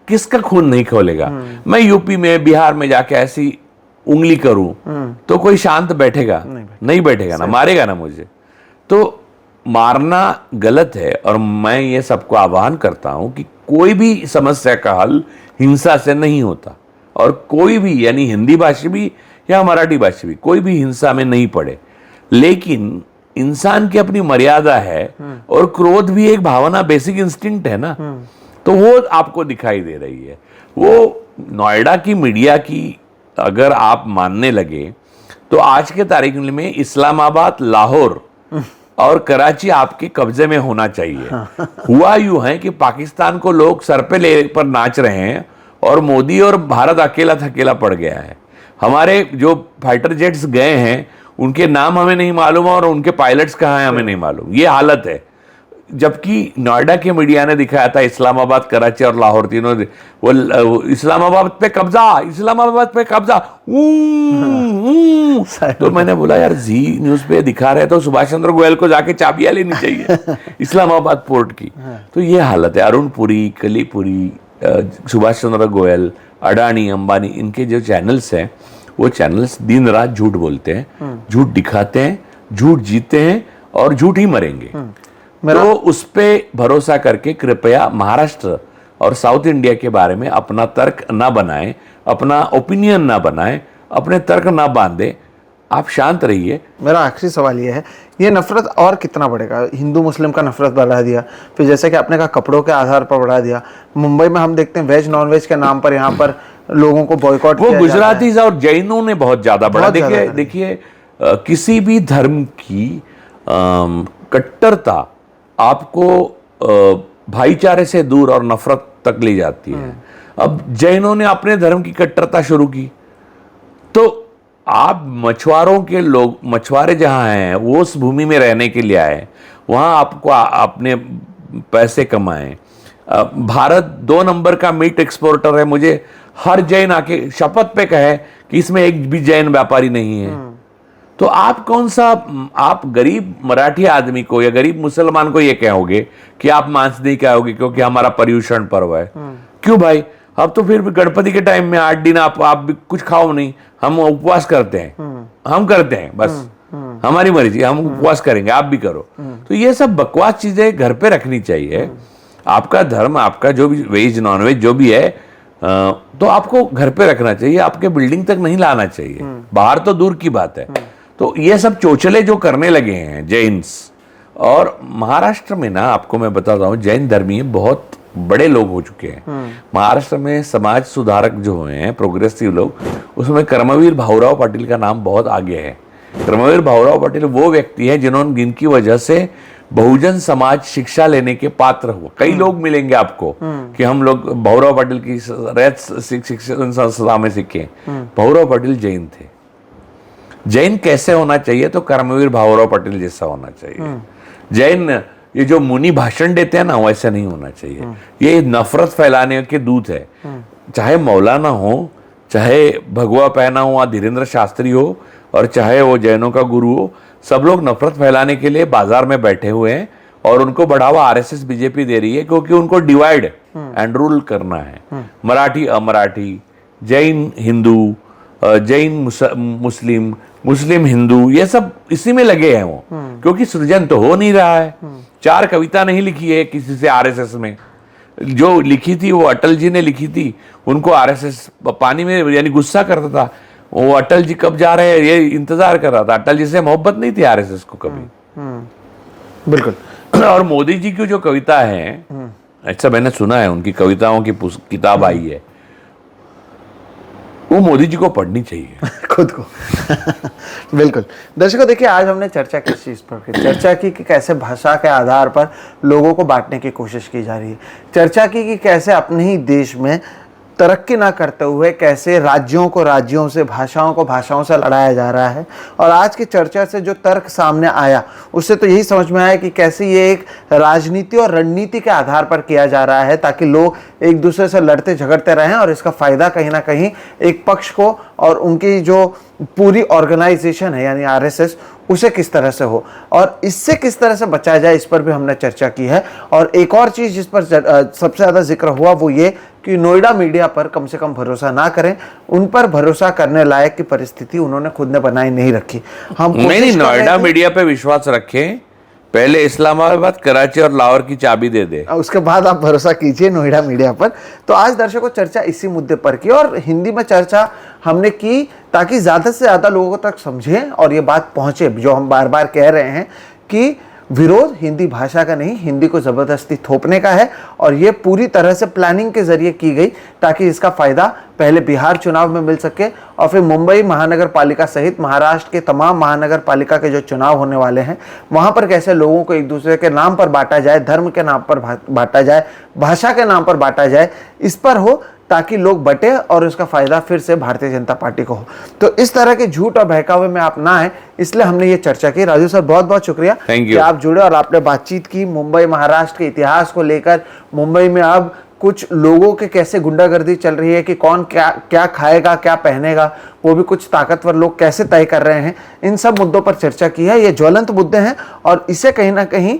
किसका खून नहीं खोलेगा। मैं यूपी में, बिहार में जाके ऐसी उंगली करूं तो कोई शांत बैठेगा? नहीं बैठेगा ना, मारेगा ना मुझे। तो मारना गलत है, और मैं ये सबको आह्वान करता हूं कि कोई भी समस्या का हल हिंसा से नहीं होता, और कोई भी, यानी हिंदी भाषी भी या मराठी भाषी भी, कोई भी हिंसा में नहीं पड़े। लेकिन इंसान की अपनी मर्यादा है, और क्रोध भी एक भावना, बेसिक इंस्टिंक्ट है ना, तो वो आपको दिखाई दे रही है। वो नोएडा की मीडिया की अगर आप मानने लगे तो आज के तारीख में इस्लामाबाद, लाहौर और कराची आपके कब्जे में होना चाहिए। हुआ यूं है कि पाकिस्तान को लोग सर पे ले पर नाच रहे हैं, और मोदी और भारत अकेला थकेला पड़ गया है। हमारे जो फाइटर जेट्स गए हैं उनके नाम हमें नहीं मालूम, और उनके पायलट्स कहाँ हैं हमें नहीं मालूम। ये हालत है। जबकि नोएडा के मीडिया ने दिखाया था इस्लामाबाद, कराची और लाहौर तीनों, वो इस्लामाबाद पे कब्जा, इस्लामाबाद पे कब्जा। तो मैंने बोला यार, जी न्यूज पे दिखा रहे तो सुभाष चंद्र गोयल को जाके चाबियां लेनी चाहिए इस्लामाबाद पोर्ट की। तो ये हालत है। अरुण पुरी, कलीपुरी, सुभाष चंद्र गोयल, अडानी, अंबानी, इनके जो चैनल्स हैं, वो चैनल्स दिन रात झूठ बोलते हैं, झूठ दिखाते हैं, झूठ जीते हैं और झूठ ही मरेंगे। तो उस पे भरोसा करके कृपया महाराष्ट्र और साउथ इंडिया के बारे में अपना तर्क ना बनाएं, अपना ओपिनियन ना बनाएं, अपने तर्क ना बांधे, आप शांत रहिए। मेरा आखिरी सवाल ये है, ये नफरत और कितना बढ़ेगा? हिंदू मुस्लिम का नफरत बढ़ा दिया, फिर जैसे कि आपने कहा कपड़ों के आधार पर बढ़ा दिया। मुंबई में हम देखते हैं वेज नॉन वेज के नाम पर यहाँ पर लोगों को बॉयकॉट वो किया जाता है। गुजरातीज और जैनों ने बहुत ज्यादा बढ़ा। बहुत ज्यादा देखिए बढ़ा। देखिए किसी भी धर्म की कट्टरता आपको भाईचारे से दूर और नफरत तक ले जाती है। अब जैनों ने अपने धर्म की कट्टरता शुरू की, तो आप मछुआरों के लोग, मछुआरे जहां हैं वो उस भूमि में रहने के लिए आए, वहां आपको अपने पैसे कमाएं। भारत 2 नंबर का मीट एक्सपोर्टर है। मुझे हर जैन आके शपथ पे कहे कि इसमें एक भी जैन व्यापारी नहीं है, तो आप कौन सा, आप गरीब मराठी आदमी को या गरीब मुसलमान को ये कहोगे कि आप मांस नहीं खाओगे क्योंकि हमारा पर्यूषण पर्व है? क्यों भाई? अब तो फिर भी गणपति के टाइम में 8 दिन आप भी कुछ खाओ नहीं, हम उपवास करते हैं, हम करते हैं, बस हमारी मर्जी, हम उपवास करेंगे, आप भी करो। तो ये सब बकवास चीजें घर पे रखनी चाहिए। आपका धर्म, आपका जो भी वेज नॉन वेज जो भी है, तो आपको घर पे रखना चाहिए, आपके बिल्डिंग तक नहीं लाना चाहिए, बाहर तो दूर की बात है। तो ये सब चोचले जो करने लगे हैं जैन्स, और महाराष्ट्र में ना आपको मैं बताता हूँ, जैन धर्मी बहुत बड़े लोग हो चुके हैं। महाराष्ट्र में समाज सुधारक जो हुए हैं, प्रोग्रेसिव लोग, उसमें कर्मवीर भाऊराव पाटिल का नाम बहुत आगे है। कर्मवीर भाऊराव पाटिल वो व्यक्ति है जिनकी वजह से बहुजन समाज शिक्षा लेने के पात्र हुआ। कई लोग मिलेंगे आपको कि हम लोग भाऊराव पाटिल की रैत शिक्षण संस्था में सीखे। भाऊराव पाटिल जैन थे। जैन कैसे होना चाहिए? तो कर्मवीर भाऊराव पाटिल जैसा होना चाहिए। जैन ये जो मुनि भाषण देते हैं ना, वैसा नहीं होना चाहिए। ये नफरत फैलाने के दूत है। चाहे मौलाना हो, चाहे भगवा पहना हुआ धीरेन्द्र शास्त्री हो, और चाहे वो जैनों का गुरु हो, सब लोग नफरत फैलाने के लिए बाजार में बैठे हुए हैं, और उनको बढ़ावा आरएसएस बीजेपी दे रही है क्योंकि उनको डिवाइड एंड रूल करना है। मराठी अमराठी, जैन हिंदू, जैन मुस्लिम, मुस्लिम हिंदू, ये सब इसी में लगे हैं वो, क्योंकि सृजन तो हो नहीं रहा है। 4 कविता नहीं लिखी है किसी से आरएसएस में, जो लिखी थी वो अटल जी ने लिखी थी। उनको आरएसएस पानी में यानी गुस्सा करता था, वो अटल जी कब जा रहे हैं ये इंतजार कर रहा था। अटल जी से मोहब्बत नहीं थी आरएसएस को कभी। बिल्कुल। और मोदी जी की जो कविता है, अच्छा मैंने सुना है उनकी कविताओं की किताब आई है, वो मोदी जी को पढ़नी चाहिए खुद को। बिल्कुल। दर्शकों देखिए, आज हमने चर्चा किस चीज़ पर की? चर्चा की कि कैसे भाषा के आधार पर लोगों को बांटने की कोशिश की जा रही है। चर्चा की कि कैसे अपने ही देश में तरक्की ना करते हुए कैसे राज्यों को राज्यों से, भाषाओं को भाषाओं से लड़ाया जा रहा है। और आज की चर्चा से जो तर्क सामने आया, उससे तो यही समझ में आया कि कैसे ये एक राजनीति और रणनीति के आधार पर किया जा रहा है, ताकि लोग एक दूसरे से लड़ते झगड़ते रहें, और इसका फायदा कहीं ना कहीं एक पक्ष को और उनकी जो पूरी ऑर्गेनाइजेशन है यानी आरएसएस, उसे किस तरह से हो, और इससे किस तरह से बचाया जाए, इस पर भी हमने चर्चा की है। और एक और चीज़ जिस पर सबसे ज़्यादा जिक्र हुआ वो ये कि नोएडा मीडिया पर कम से कम भरोसा ना करें। उन पर भरोसा करने लायक की परिस्थिति उन्होंने खुद ने बनाई नहीं रखी। हम नहीं, नोएडा मीडिया पे विश्वास रखें, पहले इस्लामाबाद, कराची और लाहौर की चाबी दे दे, उसके बाद आप भरोसा कीजिए नोएडा मीडिया पर। तो आज दर्शकों चर्चा इसी मुद्दे पर की, और हिंदी में चर्चा हमने की ताकि ज़्यादा से ज़्यादा लोगों तक समझें और ये बात पहुँचे, जो हम बार बार कह रहे हैं कि विरोध हिंदी भाषा का नहीं, हिंदी को ज़बरदस्ती थोपने का है। और ये पूरी तरह से प्लानिंग के जरिए की गई ताकि इसका फ़ायदा पहले बिहार चुनाव में मिल सके, और फिर मुंबई महानगर पालिका सहित महाराष्ट्र के तमाम महानगर पालिका के जो चुनाव होने वाले हैं, वहाँ पर कैसे लोगों को एक दूसरे के नाम पर बांटा जाए, धर्म के नाम पर बांटा जाए, भाषा के नाम पर बांटा जाए, इस पर हो, ताकि लोग बटे और उसका फायदा फिर से भारतीय जनता पार्टी को हो। तो इस तरह के झूठ और बहकावे में आप ना आए, इसलिए हमने ये चर्चा की। राजू सर, बहुत बहुत शुक्रिया कि आप जुड़े और आपने बातचीत की मुंबई महाराष्ट्र के इतिहास को लेकर। मुंबई में अब कुछ लोगों के कैसे गुंडागर्दी चल रही है कि कौन क्या क्या खाएगा, क्या पहनेगा, वो भी कुछ ताकतवर लोग कैसे तय कर रहे हैं, इन सब मुद्दों पर चर्चा की है। ये ज्वलंत मुद्दे हैं और इसे कहीं ना कहीं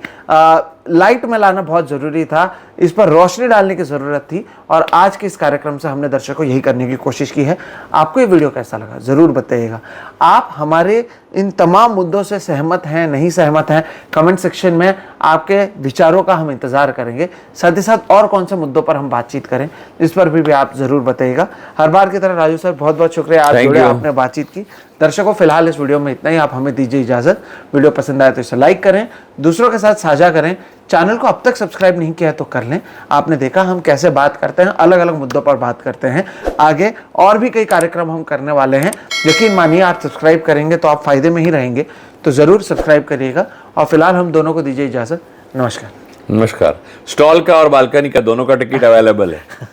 लाइट में लाना बहुत ज़रूरी था। इस पर रोशनी डालने की ज़रूरत थी और आज के इस कार्यक्रम से हमने दर्शकों को यही करने की कोशिश की है। आपको ये वीडियो कैसा लगा ज़रूर बताइएगा। आप हमारे इन तमाम मुद्दों से सहमत हैं, नहीं सहमत हैं, कमेंट सेक्शन में आपके विचारों का हम इंतज़ार करेंगे। साथ ही साथ और कौन से मुद्दों पर हम बातचीत करें इस पर भी आप ज़रूर बताइएगा। हर बार की तरह राजू सर बहुत बहुत शुक्रिया, आप जुड़े, आपने बातचीत की। दर्शकों फिलहाल इस वीडियो में इतना ही, आप हमें दीजिए इजाज़त। वीडियो पसंद आए तो इसे लाइक करें, दूसरों के साथ साझा करें, चैनल को अब तक सब्सक्राइब नहीं किया है तो कर लें। आपने देखा हम कैसे बात करते हैं, अलग अलग मुद्दों पर बात करते हैं। आगे और भी कई कार्यक्रम हम करने वाले हैं, यकीन मानिए आप सब्सक्राइब करेंगे तो आप फायदे में ही रहेंगे, तो ज़रूर सब्सक्राइब करिएगा। और फिलहाल हम दोनों को दीजिए इजाज़त। नमस्कार। नमस्कार। स्टॉल का और बालकनी का दोनों का टिकट अवेलेबल है।